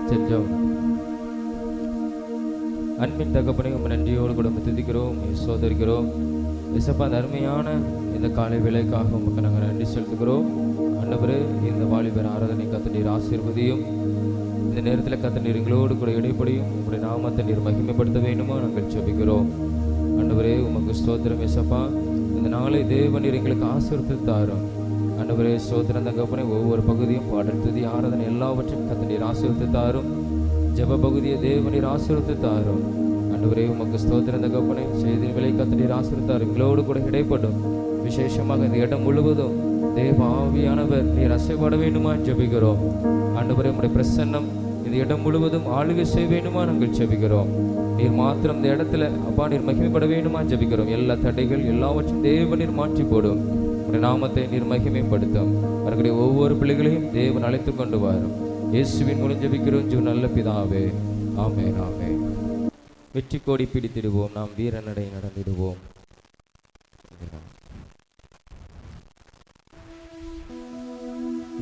செஞ்சோம். அன்பின் தகப்பனை உங்கள் நன்றியோடு கூட துதிக்கிறோம், சோதரிக்கிறோம். இசப்பா, அந்த அருமையான இந்த காலை வேலைக்காக உங்களுக்கு நாங்கள் நன்றி செலுத்துகிறோம். ஆண்டவரே, இந்த வாலிபர் ஆராதனை கத்த நீர் ஆசீர்வதியும். இந்த நேரத்தில் கத்த நீர் எங்களோடு கூட இடைப்படியும் உங்களுடைய நாமத்தை நீர் மகிமைப்படுத்த வேண்டுமா நாங்கள் ஜெபிக்கிறோம். ஆண்டவரே, உமக்கு ஸ்தோத்திரம். இசப்பா, இந்த நாளை தேவன் நீர் எங்களுக்கு ஆசீர்வதித்து தாரும். ஆண்டவரே, ஸ்தோத்திரம் தகப்பனை. ஒவ்வொரு பகுதியும் பாடல், துதி, ஆராதனை எல்லாவற்றையும் கத்த நீர் ஆசீர்வதித்து தாரும். ஜெப பகுதியை தேவன் நீர் ஆசீர்வதித்து தாரும். ஆண்டவரே, உமக்கு ஸ்தோத்திரம் தகப்பனை. செய்தி விலை கத்த நீர் ஆசீர்வதித்தார். எங்களோடு கூட இடைப்படும். விசேஷமாக இந்த இடம் முழுவதும் தேவ ஆவியானவர் நீர் அசைப்பட வேண்டுமா ஜெபிக்கிறோம். ஆண்டவரே, உம்முடைய பிரசன்னம் இந்த இடம் முழுவதும் ஆளுகை செய்ய வேண்டுமா நாங்கள் ஜெபிக்கிறோம். நீர் மாத்திரம் இந்த இடத்துல அப்பா நீர் மகிமைப்பட வேண்டுமா ஜெபிக்கிறோம். எல்லா தடைகள் எல்லாவற்றையும் தேவன் நீர் மாற்றி போடும். உடைய நாமத்தை நீர் மகிமைப்படுத்தும். அவர்களுடைய ஒவ்வொரு பிள்ளைகளையும் தேவன் அழைத்து கொண்டு வரும். இயேசுவின் மூலம் ஜெபிக்கிறோம் ஜீவ நல்ல பிதாவே, ஆமென், ஆமென். வெற்றி கோடி பிடித்திடுவோம், நாம் வீரநடை நடந்திடுவோம்.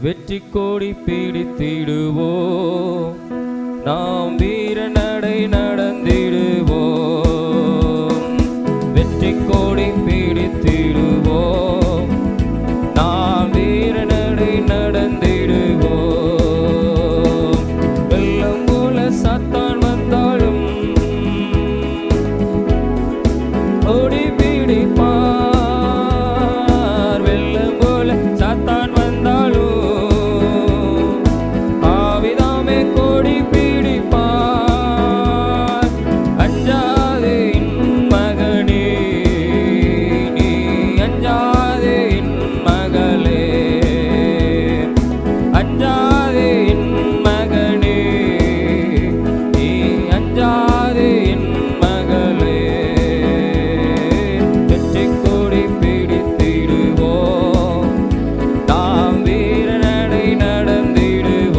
வெற்றி கோடி பிடித்திடுவோம், நாம் வீரநடை நடந்திடுவோம். வெற்றி கோடி பிடித்திடுவோம், நாம் வீரநடை நடந்திடுவோம். வெள்ளம் போல சாத்தான் வந்தாலும் ஓடி பிடிப்பார். வெள்ளம் போல சாத்தான் வந்தாலும் ஆவிதாமே கோடி பிடிப்பார். அஞ்சாதே என் மகனே, நீ அஞ்சாதே என் மகளே. அஞ்சாதே என் மகனே, நீ அஞ்சாதே என் மகளே. வெற்றி கோடி பிடித்திடுவோம், நாம் வீரநடை நடந்திடுவோம்.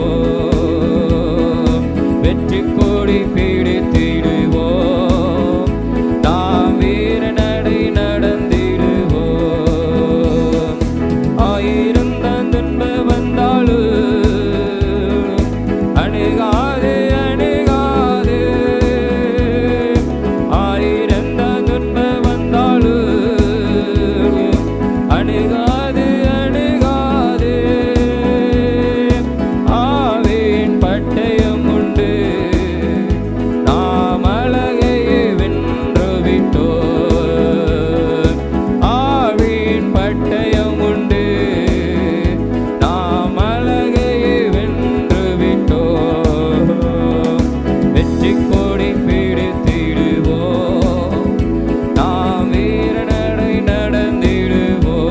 வெற்றி கோடி பிடித்திடுவோம், நாம் வீரநடை நடந்திடுவோம். ஆயிரம் தான் துன்ப வந்தாலும் அணுகாது அணுகாது. ஆயிரம் தான் துன்ப வந்தாலும் அணுகாது அணுகாது. ஆவின் பட்டயம் உண்டு, நாம் அழகையே வென்று விட்டோம். ஆவின் பட்டயம் உண்டு, நாம் அழகையே வென்று விட்டோம். வெற்றி கோடி பிடித்திடுவோம், நாம் வீரநடை நடந்திடுவோம்.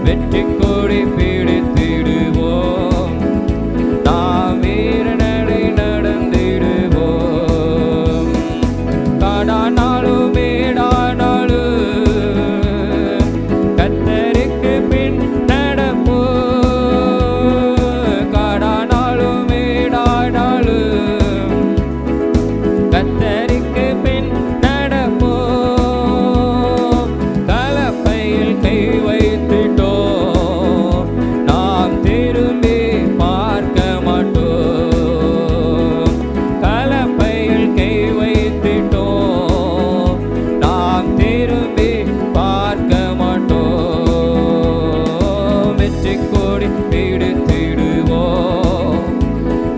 வெற்றி கோடி பிடித்திடுவோம், நாம் வீரநடை நடந்திடுவோம். காடானாலும் மேடானாலும் கர்த்தருக்கு பின் நடப்போம். காடானாலும் மேடானாலும் கர்த்தருக்கு பின் நடப்போம். கலப்பையில் கை வைத்துட்டோம், நாம் திரும்பி பார்க்க மாட்டோம். கலப்பையில் கை வைத்துட்டோம், நாம் திரும்பி பார்க்க மாட்டோம். வெற்றி கோடி பிடித்திடுவோம்,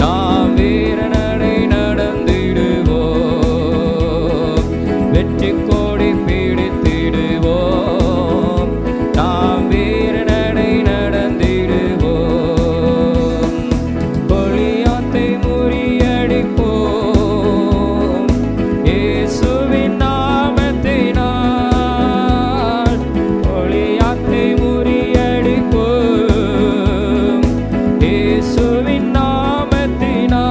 நாம் வீரநடை நடந்திடுவோம். வெற்றி கோடி பிடித்திடுவோம், நாம் வீரநடை நடந்திடுவோம். கோலியாத்தை முறியடிப்போம், இயேசுவின் நாமத்தினால். கோலியாத்தை முறியடிப்போம், இயேசுவின் நாமத்தினால்.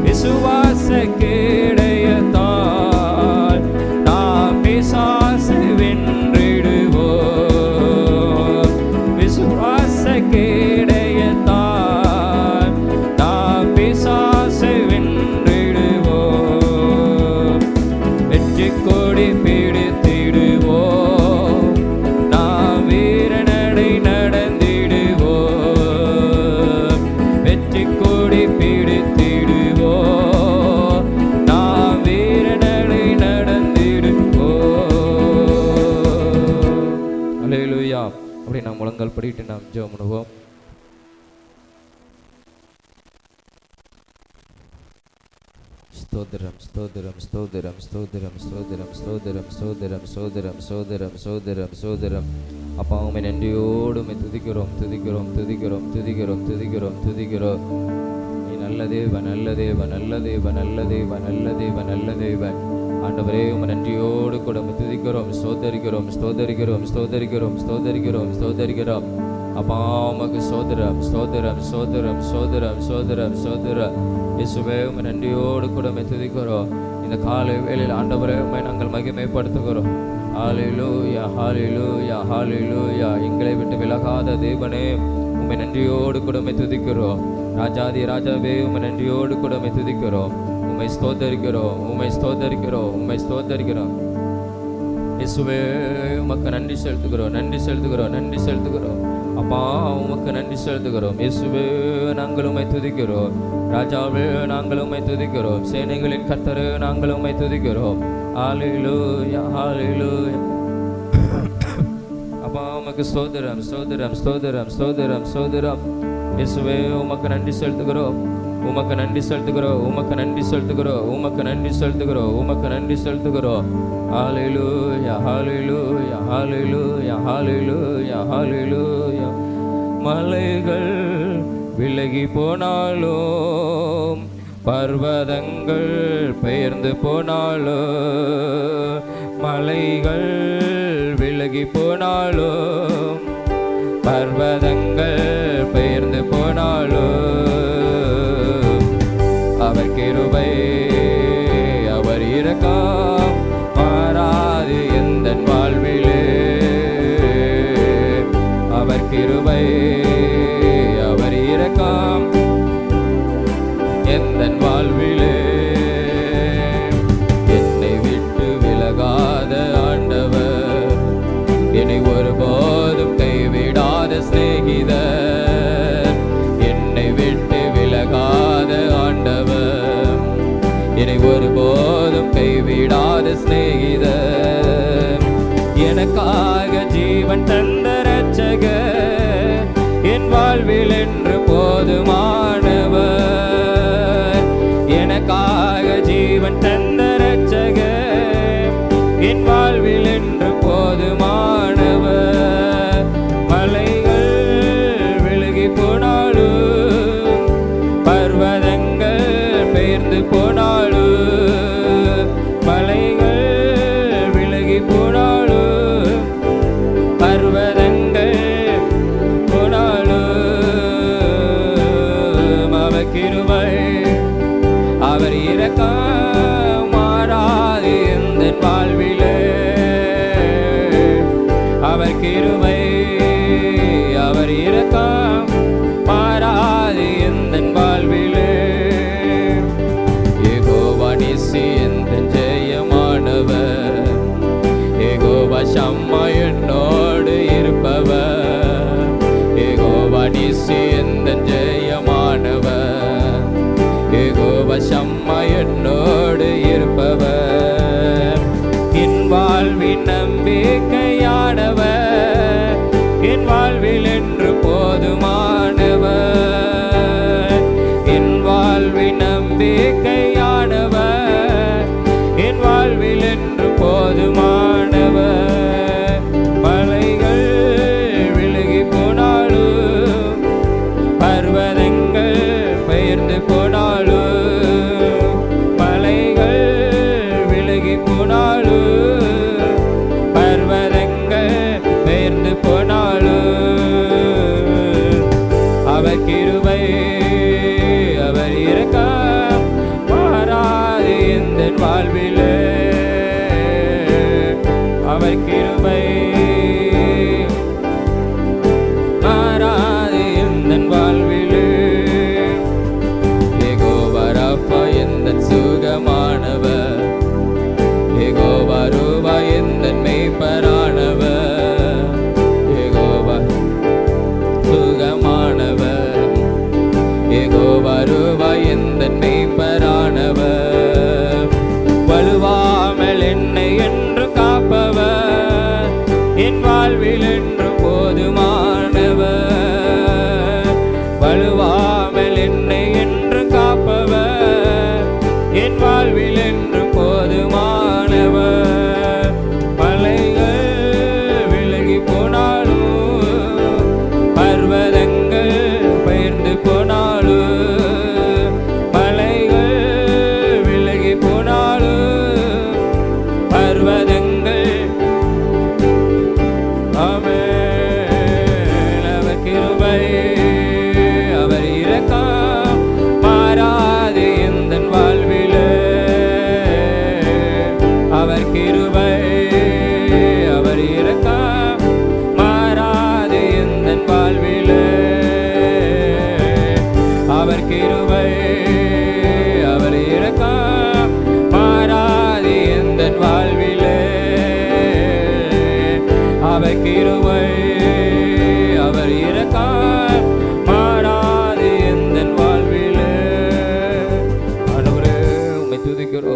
விசுவாச கேடயத்தால் நாம் பிசாசை வென்றிடுவோம். விசுவாச கேடயத்தால் நாம் பிசாசை வென்றிடுவோம். வெற்றி கோடி பிடித்திடுவோம், நாம் வீரநடை நடந்திடுவோம். முழங்கால் படிட்டு நாம் ஜெபம் பண்ணுவோம். ஸ்தோத்திரம் ஸ்தோத்திரம் ஸ்தோத்திரம் ஸ்தோத்திரம் ஸ்தோத்திரம் ஸ்தோத்திரம் ஸ்தோத்திரம் ஸ்தோத்திரம் ஸ்தோத்திரம் ஸ்தோத்திரம் ஸ்தோத்திரம். அப்பா உம்மை நன்றியோடு உம்மை துதிக்கிறோம் துதிக்கிறோம் துதிக்கிறோம் துதிக்கிறோம் துதிக்கிறோம் துதிக்கிறோம். நீ நல்ல தேவன் நல்ல தேவன் நல்ல தேவன் நல்ல தேவன் நல்ல தேவன் நல்ல தேவன். ஆண்டவரே உம்மை நன்றியோடு கூட உம்மை துதிக்கிறோம் ஸ்தோத்தரிக்கிறோம் ஸ்தோத்தரிக்கிறோம் ஸ்தோத்தரிக்கிறோம் ஸ்தோத்தரிக்கிறோம் ஸ்தோத்தரிக்கிறோம். அப்பா உமக்கு ஸ்தோத்திரம் ஸ்தோத்திரம் ஸ்தோத்திரம் ஸ்தோத்திரம் ஸ்தோத்திரம் ஸ்தோத்திரம். இயேசுவே உம்மை நன்றியோடு கூட உம்மை துதிக்கிறோம். இந்த காலை வேளையில் ஆண்டவரே உம்மை நாங்கள் மகிமைப்படுத்துகிறோம். ஹல்லேலூயா ஹல்லேலூயா ஹல்லேலூயா. எங்களை விட்டு விலகாத தேவனே உம்மை நன்றியோடு கூட உம்மை துதிக்கிறோம். ராஜாதி ராஜாவே உம்மை நன்றியோடு கூட உம்மை துதிக்கிறோம். உம்மை ஸ்தோத்தரிக்கிறோம் உம்மை ஸ்தோத்தரிக்கிறோம் உம்மை ஸ்தோத்தரிக்கிறோம். இயேசுவே உமக்கு நன்றி செலுத்துகிறோம் நன்றி செலுத்துகிறோம் நன்றி செலுத்துகிறோம். அப்பா உமக்கு நன்றி செலுத்துகிறோம். இயேசுவே நாங்கள் உம்மை துதிக்கிறோம். ராஜாவே நாங்கள் உம்மை துதிக்கிறோம். சேனைகளின் கர்த்தரே நாங்கள் உம்மை துதிக்கிறோம். ஹல்லேலூயா ஹல்லேலூயா. அப்பா உமக்கு ஸ்தோத்திரம் ஸ்தோத்திரம் ஸ்தோத்திரம் ஸ்தோத்திரம் ஸ்தோத்திரம். இயேசுவே உமக்கு நன்றி செலுத்துகிறோம் உமக்கு நன்றி செலுத்துகிறோம் உமக்கு நன்றி செலுத்துகிறோம் உமக்கு நன்றி செலுத்துகிறோம் உமக்கு நன்றி செலுத்துகிறோம். ஹல்லேலூயா ஹல்லேலூயா ஹல்லேலூயா ஹல்லேலூயா ஹல்லேலூயா. மலைகள் விலகி போனாலும் பர்வதங்கள் பெயர்ந்து போனாலும் மலைகள் விலகி போனாலும் பர்வதங்கள் பெயர்ந்து போனாலும் அவர் கிருபை அவர் இரக்கம் மாறாது எந்தன் வாழ்விலே. அவர் கிருபை அவர் இரக்கம் எந்தன் வாழ்விலே. என்னை விட்டு விலகாத ஆண்டவர் என்னை ஒருபோதும் கைவிடாத சிநேகிதர். என்னை விட்டு விலகாத ஆண்டவர் என்னை ஒருபோதும் கைவிடாத சிநேகிதர். எனக்காக ஜீவன் தந்த இரட்சகர் என் வாழ்வில் என்று போதுமானவர். எனக்காக ஜீவன் தந்த இரட்சகர் என் வாழ்வில் என்று போதுமானவர். மலைகள் விலகி போனாலும் பர்வதங்கள் பெயர்ந்து போனாலும் மலைகள் விலகி போனாலும் பர்வதங்கள் போனாலும் அவர் கிருபை அவர் இரக்கம் மாறாது எந்தன் வாழ்விலே. அவர் கிருபை அவர் இரக்கம் மாறாது எந்தன் வாழ்விலே. யெகோவா நிசி எந்தன் ஜெயமானவர். யெகோவா ஷம்மா என்னோடு இருப்பவர். யெகோவா நிசி எந்தன் ஜெயமானவர். யெகோவா ஷம்மா என்னோடு இருப்பவர். என் வாழ்வின் நம்பிக்கையானவர் என் வாழ்வில் என்று போதுமானவர். என் வாழ்வின் நம்பிக்கையானவர் என் வாழ்வில் என்று போதுமானவர். மலைகள் விலகி போனாலும் பர்வதங்கள் பெயர்ந்து போனாலும் மலைகள் விலகி போனாலும் பர்வதங்கள் பெயர்ந்து போனாலும் அவர் கிருபை அவர் இரக்கம் மாறாது எந்தன் வாழ்விலே. அவர் கிருபை மாறாது எந்தன் வாழ்விலே. யெகோவா ரஃபா எந்தன் சுகமானவர். யெகோவா ரூபா எந்தன் மேய்ப்பரானவர். யெகோவா சுகமானவர். யெகோவா ரூபா எந்தன் மேய்ப்பரானவர். வலுவாமல் என்னை என்று காப்பவர்.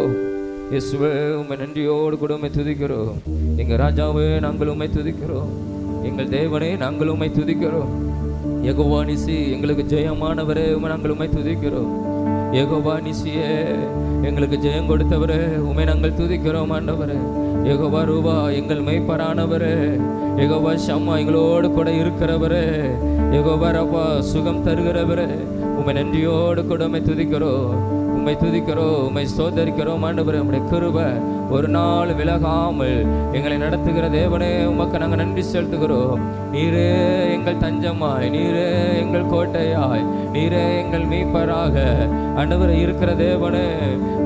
துதிக்கிறோம். இயேசுவே உம்மை நன்றியோடு கூட உம்மை துதிக்கிறோம். எங்கள் ராஜாவே நாங்கள் உம்மை துதிக்கிறோம். எங்கள் தேவனே நாங்கள் உம்மை துதிக்கிறோம். யெகோவா நிசி எங்களுக்கு ஜெயமானவரே உம்மை நாங்கள் உம்மை துதிக்கிறோம். யெகோவா நிசியே எங்களுக்கு ஜெயம் கொடுத்தவரே உம்மை நாங்கள் துதிக்கிறோம் ஆண்டவரே. யெகோவா ரூபா எங்கள் மெய்ப்பரானவரே. யெகோவா ஷம்மா எங்களோடு கூட இருக்கிறவரே. யெகோவா ரப்பா சுகம் தருகிறவரே உம்மை நன்றியோடு கூட உம்மை துதிக்கிறோம். உம்மை துதிக்கிறோம், உம்மை ஸ்தோத்தரிக்கிறோம் ஆண்டவரே. உம்முடைய கிருபை ஒரு நாள் விலகாமல் எங்களை நடத்துகிற தேவனே உமக்கு நாங்கள் நன்றி செலுத்துகிறோம். நீரே எங்கள் தஞ்சமாய், நீரே எங்கள் கோட்டையாய், நீரே எங்கள் மீட்பராக ஆண்டவரே இருக்கிற தேவனே,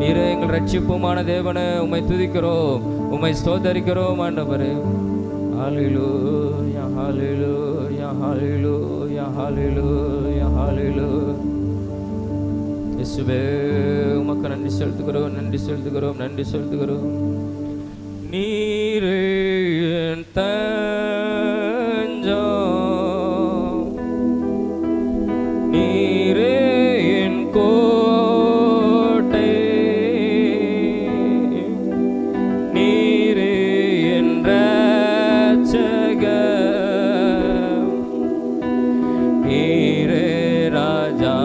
நீரே எங்கள் ரட்சிப்புமான தேவனே உம்மை துதிக்கிறோம், உம்மை ஸ்தோத்தரிக்கிறோம் ஆண்டவரே. ஹல்லேலூயா ஹல்லேலூயா ஹல்லேலூயா ஹல்லேலூயா ஹல்லேலூயா. இயேசுவே உமக்கு நன்றி செலுத்துகிறோம், நன்றி செலுத்துகிறோம், நன்றி செலுத்துகிறோம். நீரே என் தஞ்சம், நீரே என் கோட்டை, நீரே என் இரட்சகர், நீரே ராஜா,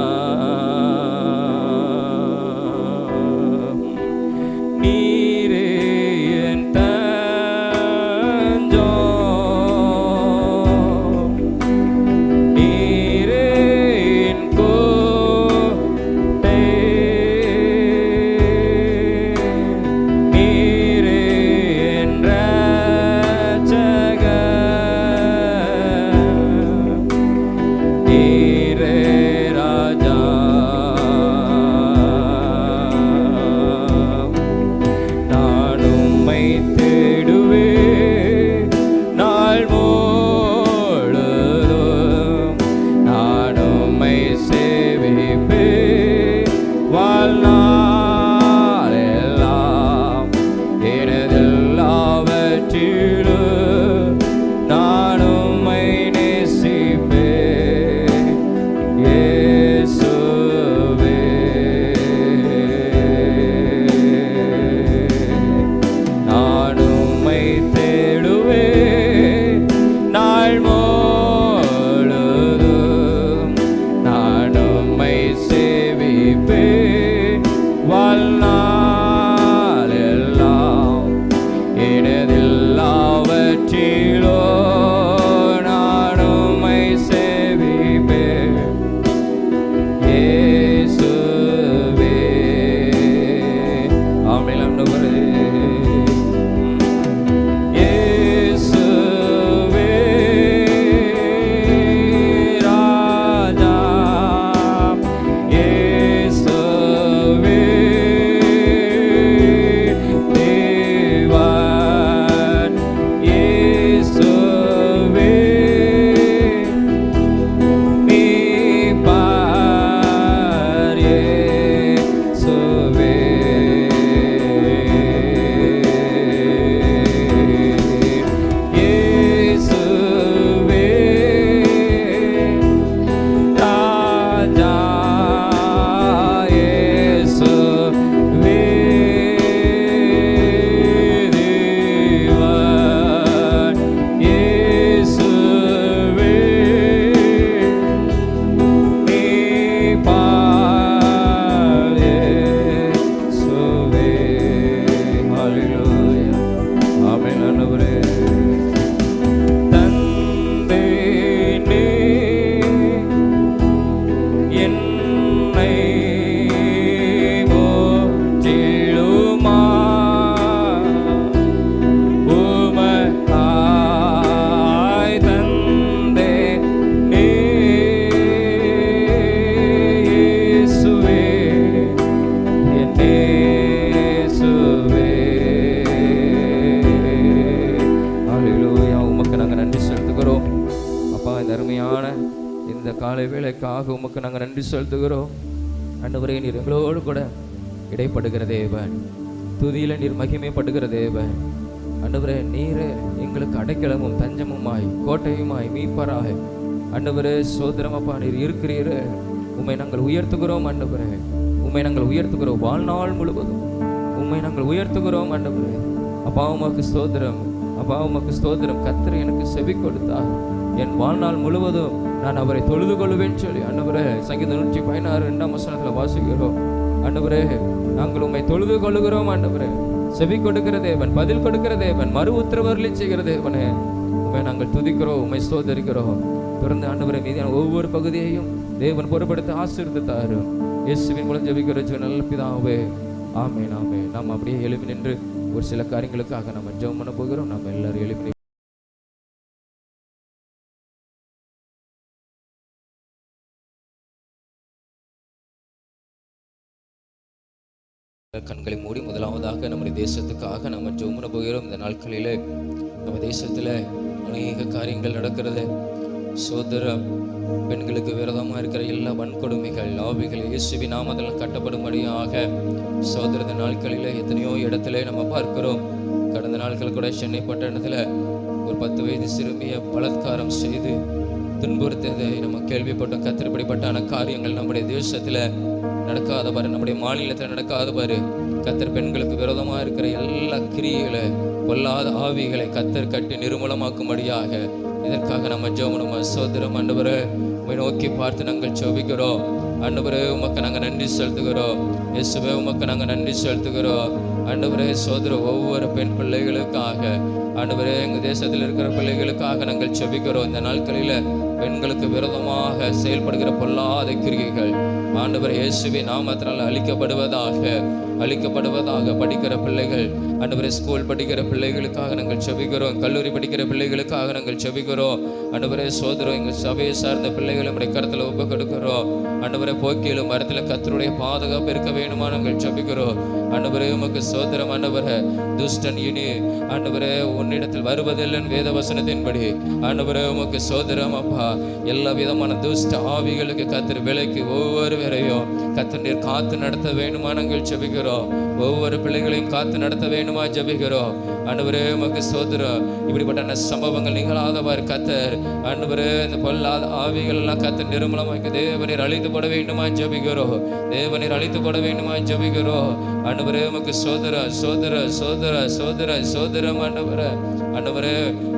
காலை வேளைக்காக உமக்கு நாங்கள் நன்றி செலுத்துகிறோம். ஆண்டவரே, நீர் எங்களோடு கூட இடைப்படுகிற தேவன், துதியில நீர் மகிமைப்படுகிற தேவன். ஆண்டவரே, நீரே எங்களுக்கு அடைக்கலமும் தஞ்சமுமாய் கோட்டையுமாய் மீட்பராய் ஆண்டவரே சோதரமப்பா நீர் இருக்கிறீரே. உம்மை நாங்கள் உயர்த்துகிறோம் ஆண்டவரே, உம்மை நாங்கள் உயர்த்துகிறோம். வாழ்நாள் முழுவதும் உம்மை நாங்கள் உயர்த்துகிறோம் ஆண்டவரே. அப்பா உமக்கு ஸ்தோத்திரம், அப்பா உமக்கு ஸ்தோத்திரம். கர்த்தர் எனக்கு செவி கொடுத்தார், என் வாழ்நாள் முழுவதும் நான் அவரை தொழுது கொள்வேன்னு சொல்லி ஆண்டவரே சங்கீதம் 116 2ஆம் வசனத்தில் வாசிக்கிறோம். ஆண்டவரே நாங்கள் உம்மை தொழுது கொள்ளுகிறோம் ஆண்டவரே. செவி கொடுக்கிற தேவன், பதில் கொடுக்கிற தேவன், மறு உத்தரவருளி செய்கிற தேவனே, உம்மை நாங்கள் துதிக்கிறோம், உம்மை ஸ்தோத்தரிக்கிறோம். தொடர்ந்து ஆண்டவரை மீதியான ஒவ்வொரு பகுதியையும் தேவன் பொறுப்படுத்த ஆசீர்வதித்து தாரும். இயேசுவின் மூலம் ஜெபிக்கிற நல்ல பிதாவே, ஆமென் ஆமென். நாம் அப்படியே எழுப்பி நின்று ஒரு சில காரியங்களுக்காக நம்ம ஜெபம் பண்ண போகிறோம். நம்ம எல்லாரும் எழுப்பி கண்களை மூடி முதலாவதாக நம்முடைய தேசத்துக்காக நம்ம ஜெபம் பண்ண போகிறோம். இந்த நாட்களில் நம்ம தேசத்தில் அநேக காரியங்கள் நடக்கிறது. சோதரம் பெண்களுக்கு விரோதமாக இருக்கிற எல்லா வன்கொடுமைகள், ஆவிகள் இயேசுவின் நாமத்தில் கட்டப்படும்படியாக சோதர நாட்களில் எத்தனையோ இடத்துல நம்ம பார்க்கிறோம். கடந்த நாட்கள் கூட சென்னை பட்டணத்தில் ஒரு 10 வயது சிறுமியை பலாத்காரம் செய்து துன்புறுத்ததை நம்ம கேள்விப்பட்டோம். கத்திரப்படிப்பட்டான காரியங்கள் நம்முடைய தேசத்தில் நடக்காத பாரு, நம்முடைய மாநிலத்தில் நடக்காத பாரு. கத்தர் பெண்களுக்கு விரோதமாக இருக்கிற எல்லா கிரியைகளை, பொல்லாத ஆவிகளை கத்தர் கட்டி நிர்மூலமாக்கும்படியாக இதற்காக நம்ம ஜெபம் சோதரம். ஆண்டவரே உம்மை நோக்கி பார்த்து நாங்கள் ஜெபிக்கிறோம். ஆண்டவரே உமக்கு நாங்கள் நன்றி செலுத்துகிறோம். இயேசுவே உமக்கு நாங்கள் நன்றி செலுத்துகிறோம். ஆண்டவரே சோதர ஒவ்வொரு பெண் பிள்ளைகளுக்காக, ஆண்டவரே எங்கள் தேசத்தில் இருக்கிற பிள்ளைகளுக்காக நாங்கள் ஜெபிக்கிறோம். இந்த நாட்களில் பெண்களுக்கு விரோதமாக செயல்படுகிற பொல்லாத கிரியைகள் ஆண்டவர் இயேசுவின் நாமத்தினால் அழிக்கப்படுவதாக படிக்கிற பிள்ளைகள், ஆண்டவரே ஸ்கூல் படிக்கிற பிள்ளைகளுக்காக நாங்கள் ஜெபிக்கிறோம். கல்லூரி படிக்கிற பிள்ளைகளுக்காக நாங்கள் ஜெபிக்கிறோம். ஆண்டவரே சோதரம் எங்கள் சபையை சார்ந்த பிள்ளைகளை நம்முடைய கருத்தில் ஒப்பு கொடுக்கிறோம். ஆண்டவரே போக்கிலும் மரத்தில் கர்த்தருடைய பாதுகாப்பு இருக்க வேணுமா நாங்கள் ஜெபிக்கிறோம். ஆண்டவரே உமக்கு சோதரம். ஆண்டவரே துஷ்டன் இனி ஆண்டவரே உன்னிடத்தில் வருவதில்லைன்னு வேத வசனத்தின்படி ஆண்டவரே உமக்கு சோதரம். அப்பா எல்லா விதமான துஷ்ட ஆவிகளுக்கு கர்த்தர் விலைக்கு ஒவ்வொருவரையும் கர்த்தர் நீர் காத்து நடத்த வேணுமா நாங்கள் ஜெபிக்கிறோம். ஒவ்வொரு பிள்ளைகளையும் காத்து நடத்த வேணுமா ஜெபிக்கிறோம். ஆண்டவரே உமக்கு ஸ்தோத்திரம். இப்படிப்பட்ட சம்பவங்கள் நிகழாதவாறு கர்த்தர் ஆண்டவரே இந்த பொல்லாத ஆவிகள் எல்லாம் கர்த்தர் நிர்மூலமாக்கி தேவனீர் அழித்து போட வேண்டுமா ஜெபிக்கிறோம். தேவனீர் அழித்து போட வேண்டுமா ஜெபிக்கிறோம். ஆண்டவரே உமக்கு சோதரம் சோதரம் சோதரம் சோதரம் சோதரம்.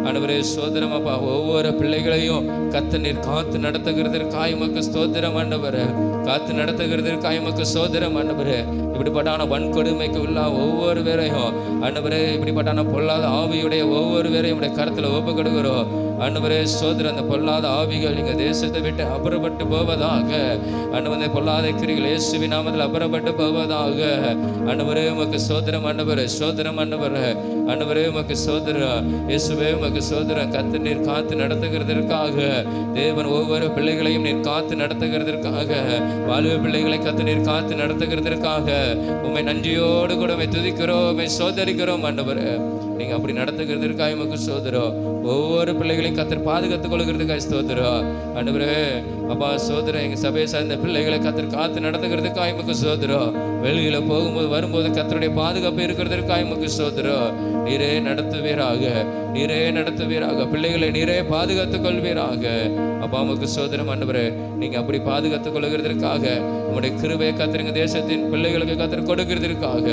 ஆண்டவரே சோதரம். அப்பா ஒவ்வொரு பிள்ளைகளையும் கர்த்தர் நீர் காத்து நடத்துகிறதற்காய் உமக்கு ஸ்தோத்திரம். ஆண்டவரே காத்து நடத்துகிறதற்காய் உமக்கு சோதரம். ஆண்டவரே இப்படிப்பட்டான வன்கொடுமைக்கு உள்ள ஒவ்வொரு பேரையும் ஆண்டவரே இப்படிப்பட்டான பொல்லாத ஆவியுடைய ஒவ்வொரு பேரையும் உடைய கருத்தில் ஒப்பு கொடுக்கிறோம். ஆண்டவரே சோதரம். அந்த பொல்லாத ஆவிகள் எங்கள் தேசத்தை விட்டு அப்புறப்பட்டு போவதாக. ஆண்டவரே பொல்லாத கிரிகள் இயேசுவின் நாமத்தில் அப்புறப்பட்டு போவதாக. ஆண்டவரே உமக்கு சோதரம். ஆண்டவரே சோதரம். ஆண்டவரே உமக்கு சோதரம். இயேசுவே உமக்கு சோதரம். கர்த்தர் நீர் காத்து நடத்துகிறதற்காக, தேவன் ஒவ்வொரு பிள்ளைகளையும் நீர் காத்து நடத்துகிறதற்காக, வாழ்வு பிள்ளைகளை கர்த்தர் நீர் காத்து நடத்துகிறதற்காக உம்மை நன்றியோடு கூட உம்மை துதிக்கிறோம், உம்மை சோதரிக்கிறோம். ஆண்டவரே நீங்க அப்படி நடத்துகிறதற்காக உமக்கு சோதரம். ஒவ்வொரு பிள்ளைகளையும் கர்த்தர் பாதுகாத்துக் கொள்கிறதுக்காக ஸ்தோத்திரம். ஆண்டவரே அப்பா சோதரம். எங்க சபையை சார்ந்த பிள்ளைகளை கர்த்தர் காத்து நடத்துகிறதுக்காக உமக்கு சோதரம். வெளியில போகும்போது வரும்போது கர்த்தருடைய பாதுகாப்பு இருக்கிறதற்காக உமக்கு சோதரம். நீரே நடத்துவீராக, நீரே நடத்துவீராக. பிள்ளைகளை நீரே பாதுகாத்துக் கொள்வீராக. அப்பா உமக்கு சோதரம். ஆண்டவரே நீங்க அப்படி பாதுகாத்துக் கொள்கிறதற்காக, உங்களுடைய கிருபையை கர்த்தர் தேசத்தின் பிள்ளைகளுக்கு கர்த்தர் கொடுக்கிறதற்காக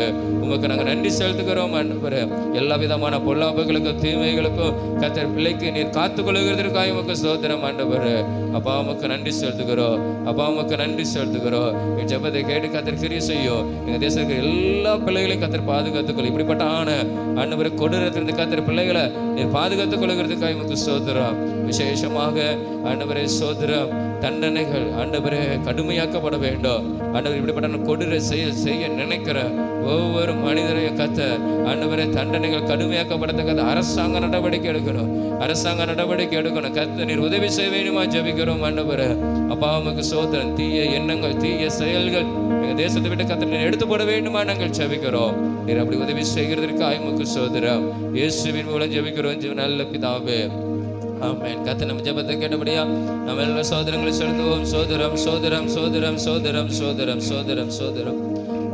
உமக்கு நாங்கள் நன்றி செலுத்துகிறோம். ஆண்டவரே எல்லா விதமான பொல்லாப்புகளுக்கும் தீமைகளுக்கும் கர்த்தர் பிள்ளைக்கு நீர் காத்துக் கொள்கிறதற்காக உமக்கு சோதரம். ஆண்டவரே அப்பா உமக்கு நன்றி செலுத்துகிறோம். அப்பா உமக்கு நன்றி செலுத்துகிறோம். என் ஜெபத்தை கேட்டு கர்த்தர் கிரியை செய்யும். எங்க தேசத்துக்கு எல்லா பிள்ளைகளையும் கர்த்தர் பாதுகாத்துக்கொள்ளும். இப்படிப்பட்ட ஆண்டவரை கொடூரத்திலிருந்து கர்த்தர் பிள்ளைகளை நீர் பாதுகாத்துக் கொள்கிறதுக்காக உமக்கு சோதரம். விசேஷமாக ஆண்டவரே சோதரம். தண்டனைகள் ஆண்டவரே கடுமையாக்கப்பட வேண்டும். ஆண்டவர் இப்படிப்பட்ட கொடூர செய்ய நினைக்கிற ஒவ்வொரு மனிதரையும் கர்த்தர் ஆண்டவரே தண்டனைகள் கடுமையாக்கப்படத்தக்க அரசாங்க நடவடிக்கை எடுக்கணும். அரசாங்க நடவடிக்கை எடுக்கணும். கர்த்தர் நீர் உதவி செய்ய வேண்டுமா ஜெபிக்கிறோம். ஆண்டவரே அப்பா உமக்கு சோதரம். தீய எண்ணங்கள், தீய செயல்கள் எங்க தேசத்தை விட்டு கர்த்தர் நீர் எடுத்து போட வேண்டுமா நாங்கள் ஜெபிக்கிறோம். நீர் அப்படி உதவி செய்கிறதற்காக உமக்கு சோதரம். இயேசுவின் மூலம் ஜெபிக்கிறோம் நல்ல பிதாவே, ஆமென். கர்த்தர் நம்ம ஜெபத்தை கேட்டபடியா நம்ம எல்லா சோதரங்களை செலுத்துவோம். சோதரம் சோதரம் சோதரம் சோதரம் சோதரம் சோதரம் சோதரம்.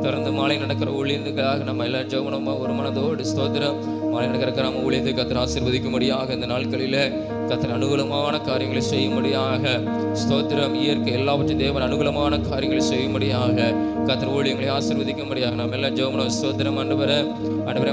தொடர்ந்து மாலை நடக்கிற ஊழியத்துக்காக நம்ம எல்லா ஜெபனமா ஒரு மனதோடு ஸ்தோத்திரம். மாலை நடக்கிற நம்ம ஊழியத்தை கர்த்தர் ஆசீர்வதிக்கும்படியாக இந்த நாட்களில் கர்த்தர் அனுகூலமான காரியங்களை செய்யும்படியாக ஸ்தோத்திரம். இயற்கை எல்லாவற்றையும் தேவன் அனுகூலமான காரியங்களை செய்யும்படியாக கர்த்தர் ஊழியங்களை ஆசீர்வதிக்கும்படியாக நாம் எல்லாம் ஜெபம். ஸ்தோத்திரம் ஆண்டவரே.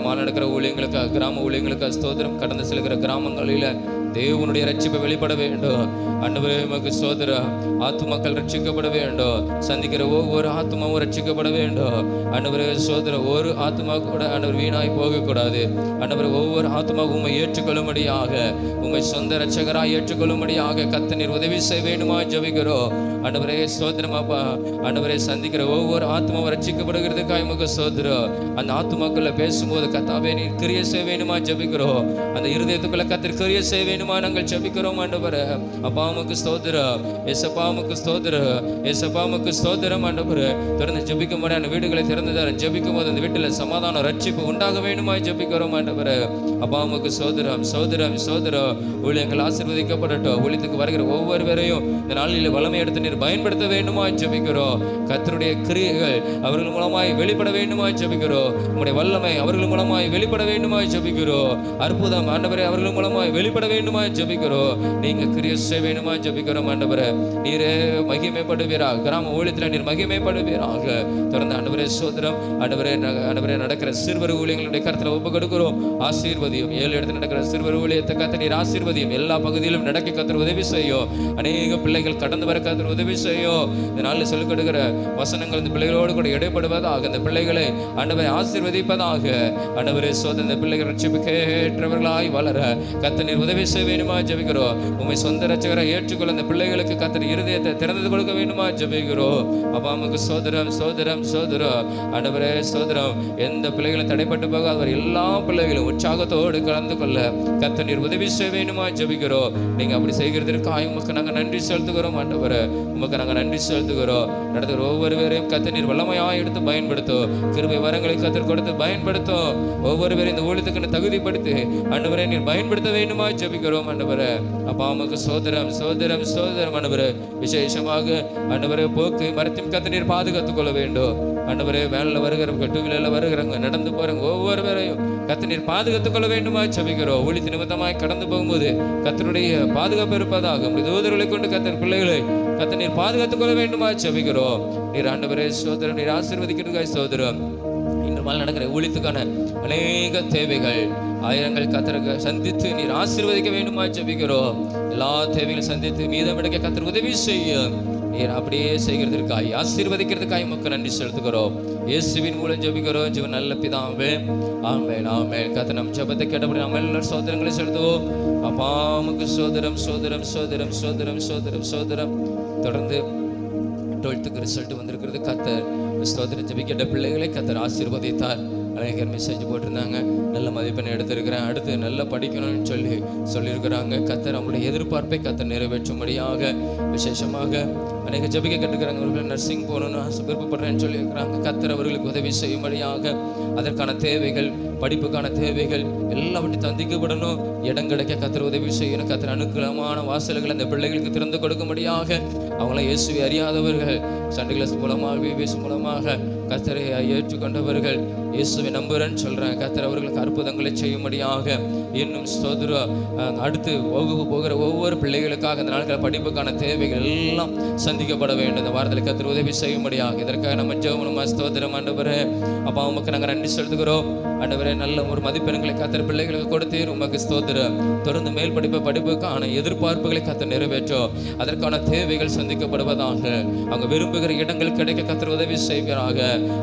மாலை நடக்கிற ஊழியங்களுக்கு, கிராம ஊழியங்களுக்கு ஸ்தோத்திரம். கடந்து செல்கிற கிராமங்களில் தேவனுடைய ரட்சிப்பை வெளிப்பட வேண்டும் ஆண்டவரே. உமக்கு ஸ்தோத்திரம். ஆத்துமாக்கள் ரட்சிக்கப்பட வேண்டும். சந்திக்கிற ஒவ்வொரு ஆத்மாவும் ரட்சிக்கப்பட வேண்டும் ஆண்டவரே. ஸ்தோத்திரம். ஒரு ஆத்மா கூட ஆண்டவர் வீணாய் போகக்கூடாது ஆண்டவரே. ஒவ்வொரு ஆத்மாவும் உம்மை ஏற்றுக்கொள்ளும்படியாக, உம்மை சொந்த ரட்சகராய் ஏற்றுக்கொள்ளும்படியாக கர்த்தர் நீர் உதவி செய்ய வேண்டுமா ஜெபிக்கிறோம் ஆண்டவரே. ஸ்தோத்திரம் அப்பா ஆண்டவரே. சந்திக்கிற ஒவ்வொரு ஆத்மாவும் ரட்சிக்கப்படுகிறதுக்காக உமக்கு ஸ்தோத்திரம். அந்த ஆத்மாக்களை பேசும்போது கர்த்தாவே நீர் கிரியை செய்ய வேண்டுமா ஜெபிக்கிறோம். அந்த இருதயத்துக்குள்ள கர்த்தர் கிரியை செய்ய வேண்டுமா நாங்கள் ஜெபிக்கிறோம் ஆண்டவரே. அப்பா உமக்கு ஸ்தோத்திரம். ஏசப்பா உமக்கு ஸ்தோத்திரம். ஏசப்பா உமக்கு ஸ்தோத்திரம் ஆண்டவரே. தொடர்ந்து ஜெபிக்கும் போது அந்த வீடுகளை திறந்து தர ஜெபிக்கும் போது அந்த வீட்டில் சமாதான ரட்சிப்பு உண்டாக வேண்டுமா ஜெபிக்கிறோம் ஆண்டவரே. அப்பா உமக்கு ஸ்தோத்திரம். ஸ்தோத்திரம் ஸ்தோத்திரம். ஊழியங்கள் ஆசீர்வதிக்கப்படட்டும். ஊழியத்துக்கு வருகிற ஒவ்வொருவரையும் இந்த நாளில் வல்லமை எடுத்து நீர் பயன்படுத்த வேண்டுமா ஜெபிக்கிறோம். கர்த்தருடைய கிரியைகள் அவர்கள் மூலமாய் வெளிப்பட வேண்டுமா ஜெபிக்கிறோம். உங்களுடைய வல்லமை அவர்கள் மூலமாய் வெளிப்பட வேண்டுமா ஜெபிக்கிறோம். அற்புதம் ஆண்டவரே அவர்கள் மூலமாய் வெளிப்பட வேண்டுமா ஜெபிக்கிறோம். நீங்க கிரியை செய்ய வேண்டுமா ஜெபிக்கிறோம் ஆண்டவரே. நீரே மகிமைப்படுவீராக. கிராம ஊழியத்தில் நீர் மகிமைப்படுவீராக. தொடர்ந்து ஆண்டவரே ஸ்தோத்திரம். ஆண்டவரே நடக்கிற சிறுவர் ஊழியங்களுடைய கருத்துல ஒப்பு கொடுக்கிறோம். ஆசீர்வதியும். 7 இடத்துல நடக்கிற சிறுவர் ஊழியத்தை கர்த்தர் நீர் ஆசீர்வதியும். எல்லா பகுதியிலும் நடக்க கர்த்தர் உதவி செய்யும். அநேக பிள்ளைகள் கடந்து வர கர்த்தர் உதவி செய்யும். இந்த நாளில் சொல்லிக் கொடுக்கிற வசனங்கள் இந்த பிள்ளைகளோடு கூட இடைப்படுவதாக, இந்த பிள்ளைகளை ஆண்டவரை ஆசீர்வதிப்பதாக. ஆண்டவரே ஸ்தோத்திரம். இந்த பிள்ளைகள் ரட்சிப்புக்கு ஏற்றவர்களாய் வளர கர்த்தர் நீர் உதவி செய்ய வேண்டுமா ஜெபிக்கிறோம். உம்மை சொந்த ரட்சகரை ஏற்றுக்கொள்ள இந்த பிள்ளைகளுக்கு கர்த்தர் இருதயத்தை திறந்து கொடுக்க வேண்டுமா ஜெபிக்கிறோம். அப்பா உமக்கு ஸ்தோத்திரம் ஸ்தோத்திரம் ஸ்தோத்திரம் ஆண்டவரே ஸ்தோத்திரம். எந்த பிள்ளைகளும் தடைப்பட்டு போக அவர் எல்லா பிள்ளைகளும் உற்சாகத்தோடு கலந்து கொள்ள கர்த்தர் நீர் உதவி செய்ய வேண்டுமா ஜெபிக்கிறோம். நீங்க அப்படி செய்கிறதற்காக உமக்கு நாங்கள் நன்றி செலுத்துகிறோம் ஆண்டவரே. உமக்கு நாங்கள் நன்றி செலுத்துகிறோம். நடத்துகிற ஒவ்வொருவரையும் கர்த்தர் நீர் வல்லமையாக எடுத்து பயன்படுத்தும். கிருபை வரங்களை கர்த்தர் கொடுத்து பயன்படுத்தும். ஒவ்வொருவரையும் இந்த ஊழியத்துக்கு தகுதிப்படுத்தி ஆண்டவரே நீர் பயன்படுத்த வேண்டுமா ஜெபிக்கிறோம் ஆண்டவரே. அப்பா உமக்கு ஸ்தோத்திரம் ஸ்தோத்திரம் ஸ்தோத்திரம் ஆண்டவரே. விசேஷமாக ஆண்டவரே போக்கு மரத்தையும் கர்த்தர் நீர் பாதுகாத்துக் கொள்ள வேண்டும் ஆண்டவரே. வேனில் வருகிறவங்க, 2 வீலரில் வருகிறவங்க, நடந்து போறவங்க ஒவ்வொருவரையும் கர்த்தர் நீர் பாதுகாத்துக் கொள்ள வேண்டுமா ஜெபிக்கிறோம். ஊழியத்தின் நிமித்தமாய் கடந்து போகும்போது கர்த்தருடைய பாதுகாப்பு இருப்பதாக தூதர்களை கொண்டு கர்த்தர் பிள்ளைகளை கர்த்தர் நீர் பாதுகாத்துக் கொள்ள வேண்டுமா ஜெபிக்கிறோம். நீர் ஆண்டவரே ஸ்தோத்திரம். நீர் ஆசீர்வதிக்கிறதுக்காக ஸ்தோத்திரம். இன்று மேல் நடக்கிற ஊழியத்துக்கான அநேக தேவைகள் ஆயிரங்கள் கர்த்தருக்கு சந்தித்து நீர் ஆசீர்வதிக்க வேண்டுமா ஜெபிக்கிறோம். எல்லா தேவைகளும் சந்தித்து மீதம் எடுக்க கர்த்தர் உதவி செய்யும். நீர் அப்படியே செய்கிறதற்காய் ஆசீர்வதிக்கிறதுக்காய் உமக்கு நன்றி செலுத்துகிறோம். இயேசுவின் மூலம் ஜெபிக்கிறோம் ஜீவன் நல்ல பிதாவே. ஆமென் ஆமென். கர்த்தர் நம் ஜெபத்தை கேட்டபடி நாம் எல்லாரும் சோதரங்களை செலுத்துவோம். அப்பா உமக்கு சோதரம் சோதரம் சோதரம் சோதரம் சோதரம் சோதரம். தொடர்ந்து 12th ரிசல்ட் வந்திருக்கிறது. கர்த்தர் ஸ்தோத்திரம். ஜெபிக்கிற பிள்ளைகளை கர்த்தர் ஆசீர்வதித்தார். அநேகர் மெசேஜ் போட்டிருந்தாங்க. நல்ல மதிப்பெண் எடுத்திருக்கிறேன், அடுத்து நல்லா படிக்கணும்னு சொல்லியிருக்கிறாங்க. கர்த்தர் அவங்களுடைய எதிர்பார்ப்பை கர்த்தர் நிறைவேற்றும்படியாக விசேஷமாக அநேக ஜெபிக்க கற்றுக்கிறாங்க. அவர்கள் நர்சிங் போகணும்னு விருப்பப்படுறேன்னு சொல்லியிருக்கிறாங்க. கர்த்தர் அவர்களுக்கு உதவி செய்யும்படியாக அதற்கான தேவைகள், படிப்புக்கான தேவைகள் எல்லாவற்றையும் சந்திக்கப்படணும். இடம் கிடைக்க கர்த்தர் உதவி செய்யணும். கர்த்தர் அனுகூலமான வாசல்கள் அந்த பிள்ளைகளுக்கு திறந்து கொடுக்கும்படியாக அவங்கள இயேசுவை அறியாதவர்கள் சண்டே கிளாஸ் மூலமாக, விபிஎஸ் மூலமாக கர்த்தரை ஏற்றுக்கொண்டவர்கள் இயேசுவை நம்புறேன்னு சொல்கிறேன். கர்த்தர் அவர்களுக்கு அற்புதங்களை செய்யும்படியாக இன்னும் ஸ்தோத்திரம். அடுத்து போகிற ஒவ்வொரு பிள்ளைகளுக்காக இந்த நாட்கள் படிப்புக்கான தேவைகள் எல்லாம் சந்திக்கப்பட வேண்டும். இந்த வாரத்தில் கர்த்தர் உதவி செய்யும்படியாக இதற்காக நம்ம ஜெபம் ஸ்தோத்திரம். ஆண்டவரே அப்பா உமக்கு நாங்கள் நன்றி செலுத்துகிறோம். ஆண்டவரே நல்ல ஒரு மதிப்பெண்களை கர்த்தர் பிள்ளைகளுக்கு கொடுத்தீர். உமக்கு ஸ்தோத்திரம். தொடர்ந்து மேல் படிப்புக்கான எதிர்பார்ப்புகளை கர்த்தர் நிறைவேற்றும். அதற்கான தேவைகள் சந்திக்கப்படுவதாக, அவங்க விரும்புகிற இடங்கள் கிடைக்க கர்த்தர் உதவி செய்வீராக.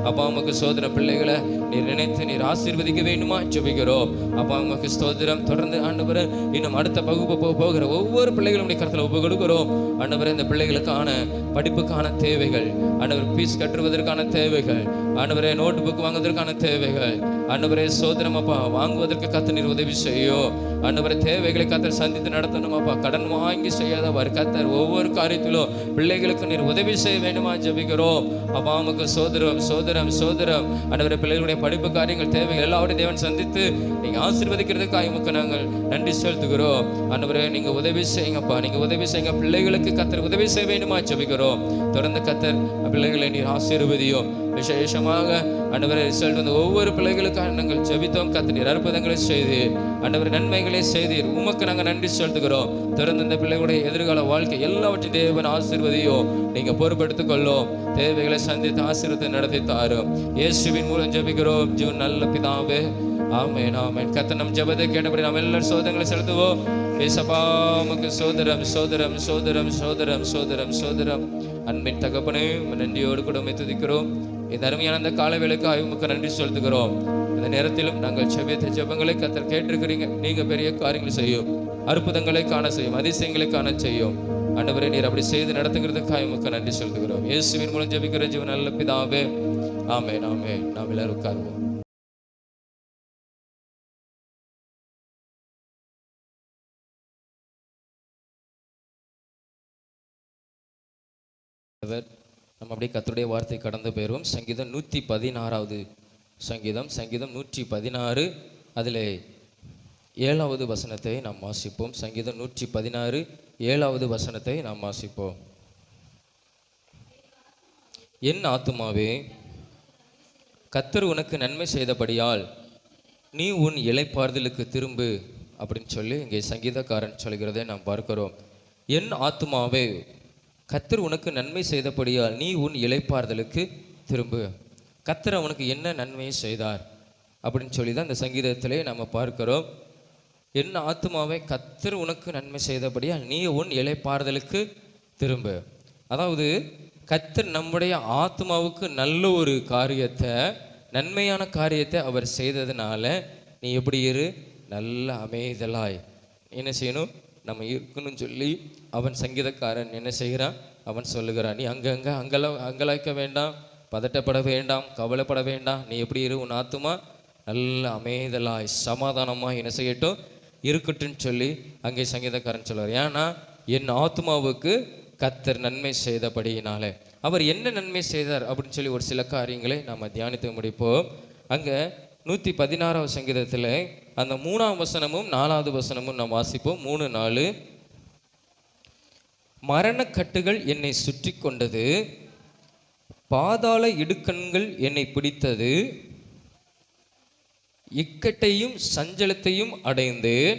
அப்பா உமக்கு ஸ்தோத்திரம். பிள்ளைகளை நீர் நினைத்து நீர் ஆசீர்வதிக்க வேண்டுமா ஜெபிக்கிறோம். அப்பா உமக்கு ஸ்தோத்திரம். தொடர்ந்து ஆண்டவரே இன்னும் அடுத்த வகுப்பு போகிற ஒவ்வொரு பிள்ளைகளும் கர்த்தர் ஒப்பு கொடுக்கிறோம். ஆண்டவரே இந்த பிள்ளைகளுக்கான படிப்புக்கான தேவைகள், ஆண்டவர் ஃபீஸ் கட்டுவதற்கான தேவைகள், ஆண்டவரே நோட்டு புக் வாங்குவதற்கான தேவைகள், ஆண்டவரே ஸ்தோத்திரம் அப்பா வாங்குவதற்கு கர்த்தர் நீர் உதவி செய்யும். ஆண்டவரே தேவைகளை கர்த்தர் சந்தித்து நடத்தணும் அப்பா. கடன் வாங்கி செய்யாதவர் கர்த்தர் ஒவ்வொரு காரியத்திலும் பிள்ளைகளுக்கு நீர் உதவி செய்ய வேண்டுமா ஜெபிக்கிறோம். அப்பா உமக்கு ஸ்தோத்திரம் ஸ்தோத்திரம் ஸ்தோத்திரம். ஆண்டவரே பிள்ளைகளுடைய படிப்பு காரியங்கள் தேவைகள் எல்லாவற்றையும் தேவன் சந்தித்து நீங்க ஆசீர்வதிக்கிறதுக்காக உமக்கு நாங்கள் நன்றி செலுத்துகிறோம். ஆண்டவரே நீங்க உதவி செய்யுங்கப்பா, நீங்க உதவி செய்யுங்க. பிள்ளைகளுக்கு கர்த்தர் உதவி செய்ய வேண்டுமா ஜெபிக்கிறோம். தொடர்ந்து கர்த்தர் பிள்ளைகளை நீர் ஆசீர்வதியும். விசேஷமாக ஆண்டவரே ரிசல்ட் வந்து ஒவ்வொரு பிள்ளைகளுக்காக நாங்கள் ஜெபித்தோம். கர்த்தர் நீர் அற்புதங்களை செய்து ஆண்டவரே நன்மைகள் நன்மைகளை செய்தீர். உமக்கு நாங்கள் நன்றி செலுத்துகிறோம். தொடர்ந்து இந்த பிள்ளைகளுடைய எதிர்கால வாழ்க்கை எல்லாவற்றையும் தேவன் ஆசீர்வதியோ நீங்க பொறுப்பெடுத்துக் கொள்ளும். தேவைகளை சந்தித்து ஆசீர்வதித்து நடத்தி தாரும். இயேசுவின் மூலம் ஜெபிக்கிறோம் ஜீவன் நல்ல பிதாவே, ஆமென் ஆமென். கர்த்தர் நம் ஜெபத்தை கேட்டபடி நாம் எல்லாரும் சோதனைகளை செலுத்துவோம். ஏசப்பா உமக்கு சோதரம் சோதரம் சோதரம் சோதரம் சோதரம் சோதரம். அன்பின் தகப்பனே நன்றியோடு கூட உம்மை துதிக்கிறோம். இந்த அருமையான அந்த கால வேளைக்காக உமக்கு நன்றி செலுத்துகிறோம். இந்த நேரத்திலும் நாங்கள் செபித்த ஜெபங்களை கர்த்தர் கேட்டிருக்கிறீங்க. நீங்க பெரிய காரியங்களை செய்யும், அற்புதங்களை காண செய்யும், அதிசயங்களை காண செய்யும். ஆண்டவரே நீர் அப்படி செய்து நடத்துகிறதுக்காக உமக்கு நன்றி செலுத்துகிறோம். இயேசுவின் மூலம் ஜெபிக்கிற ஜீவன் நல்ல பிதாவே, ஆமென் ஆமென். நாம் எல்லாரும் உட்காருவோம். நம்ம அப்படியே கர்த்தருடைய வார்த்தை கடந்து போயிடுவோம். சங்கீதம் 116 சங்கீதம் 116 அதில் 7வது வசனத்தை நாம் வாசிப்போம். சங்கீதம் 116 7வது வசனத்தை நாம் வாசிப்போம். என் ஆத்துமாவே கர்த்தர் உனக்கு நன்மை செய்தபடியால் நீ உன் இளைப்பாறுதலுக்கு திரும்பு அப்படின்னு சொல்லி இங்கே சங்கீதக்காரன் சொல்கிறதை நாம் பார்க்கிறோம். என் ஆத்துமாவே கர்த்தர் உனக்கு நன்மை செய்தபடியால் நீ உன் இளைப்பாறுதலுக்கு திரும்பு. கர்த்தர் அவனுக்கு என்ன நன்மையை செய்தார் அப்படின்னு சொல்லி தான் இந்த சங்கீதத்திலே நம்ம பார்க்கிறோம். என் ஆத்துமாவை கர்த்தர் உனக்கு நன்மை செய்தபடியால் நீ உன் இளைப்பாறுதலுக்கு திரும்பு. அதாவது கர்த்தர் நம்முடைய ஆத்மாவுக்கு நல்ல ஒரு காரியத்தை, நன்மையான காரியத்தை அவர் செய்ததுனால நீ எப்படி இரு, நல்ல அமைதலாய் என்ன செய்யணும், நம்ம இருக்கணும்னு சொல்லி அவன் சங்கீதக்காரன் என்ன செய்கிறான், அவன் சொல்லுகிறான். நீ அங்கலாய்க்க வேண்டாம், பதட்டப்பட வேண்டாம், கவலைப்பட வேண்டாம். நீ எப்படி இரு, உன் ஆத்துமா நல்ல அமைதலாய் சமாதானமாக என்ன செய்யட்டும் இருக்கட்டும்னு சொல்லி அங்கே சங்கீதக்காரன் சொல்லுவார். ஏன்னா என் ஆத்மாவுக்கு கர்த்தர் நன்மை செய்தபடியினாலே. அவர் என்ன நன்மை செய்தார் அப்படின்னு சொல்லி ஒரு சில காரியங்களை நாம் தியானித்து முடிப்போம். அங்கே 116வது சங்கீதத்தில் அந்த 3ஆம் வசனமும் 4வது வசனமும் நாம் வாசிப்போம். 3-4. மரணக்கட்டுகள் என்னை சுற்றி கொண்டது, பாதாள இடுக்கண்கள் என்னை பிடித்தது, இக்கட்டையும் சஞ்சலத்தையும் அடைந்தேன்.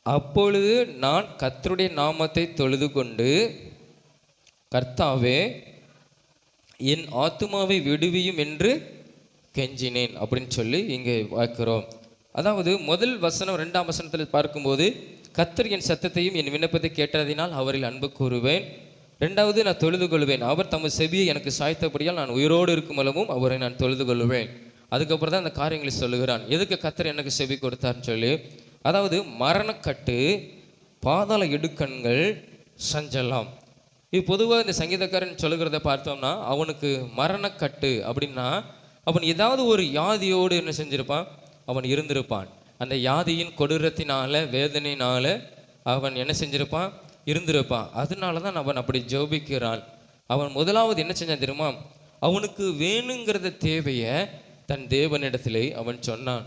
அப்பொழுது நான் கர்த்தருடைய நாமத்தை தொழுது கொண்டு, கர்த்தாவே என் ஆத்துமாவை விடுவியும் என்று கெஞ்சினேன் அப்படின்னு சொல்லி இங்கே பார்க்கிறோம். அதாவது முதல் வசனம் 2ஆம் வசனத்தில் பார்க்கும்போது கர்த்தர் என் சத்தத்தையும் என் விண்ணப்பத்தை கேட்டதினால் அவரில் அன்பு கூறுவேன். 2வது நான் தொழுது கொள்வேன், அவர் தமது செவியை எனக்கு சாய்த்தபடியால் நான் உயிரோடு இருக்கும் அளவும் அவரை நான் தொழுது கொள்வேன். அதுக்கப்புறம் தான் அந்த காரியங்களை சொல்லுகிறான். எதுக்கு கர்த்தர் எனக்கு செவி கொடுத்தார்னு சொல்லி. அதாவது மரணக்கட்டு, பாதாள இடுக்கண்கள், சஞ்சலம். இது பொதுவாக இந்த சங்கீதக்காரன் சொல்லுகிறத பார்த்தோம்னா அவனுக்கு மரணக்கட்டு அப்படின்னா அவன் ஏதாவது ஒரு வியாதியோடு என்ன செஞ்சிருப்பான், அவன் இருந்திருப்பான். அந்த வியாதியின் கொடூரத்தினால, வேதனையினால அவன் என்ன செஞ்சிருப்பான், இருந்திருப்பான். அதனால தான் அவன் அப்படி ஜெபிக்கிறான். அவன் முதலாவது என்ன செஞ்சான் தெரியுமா, அவனுக்கு வேணுங்கிறத தேவையை தன் தேவனிடத்திலே அவன் சொன்னான்.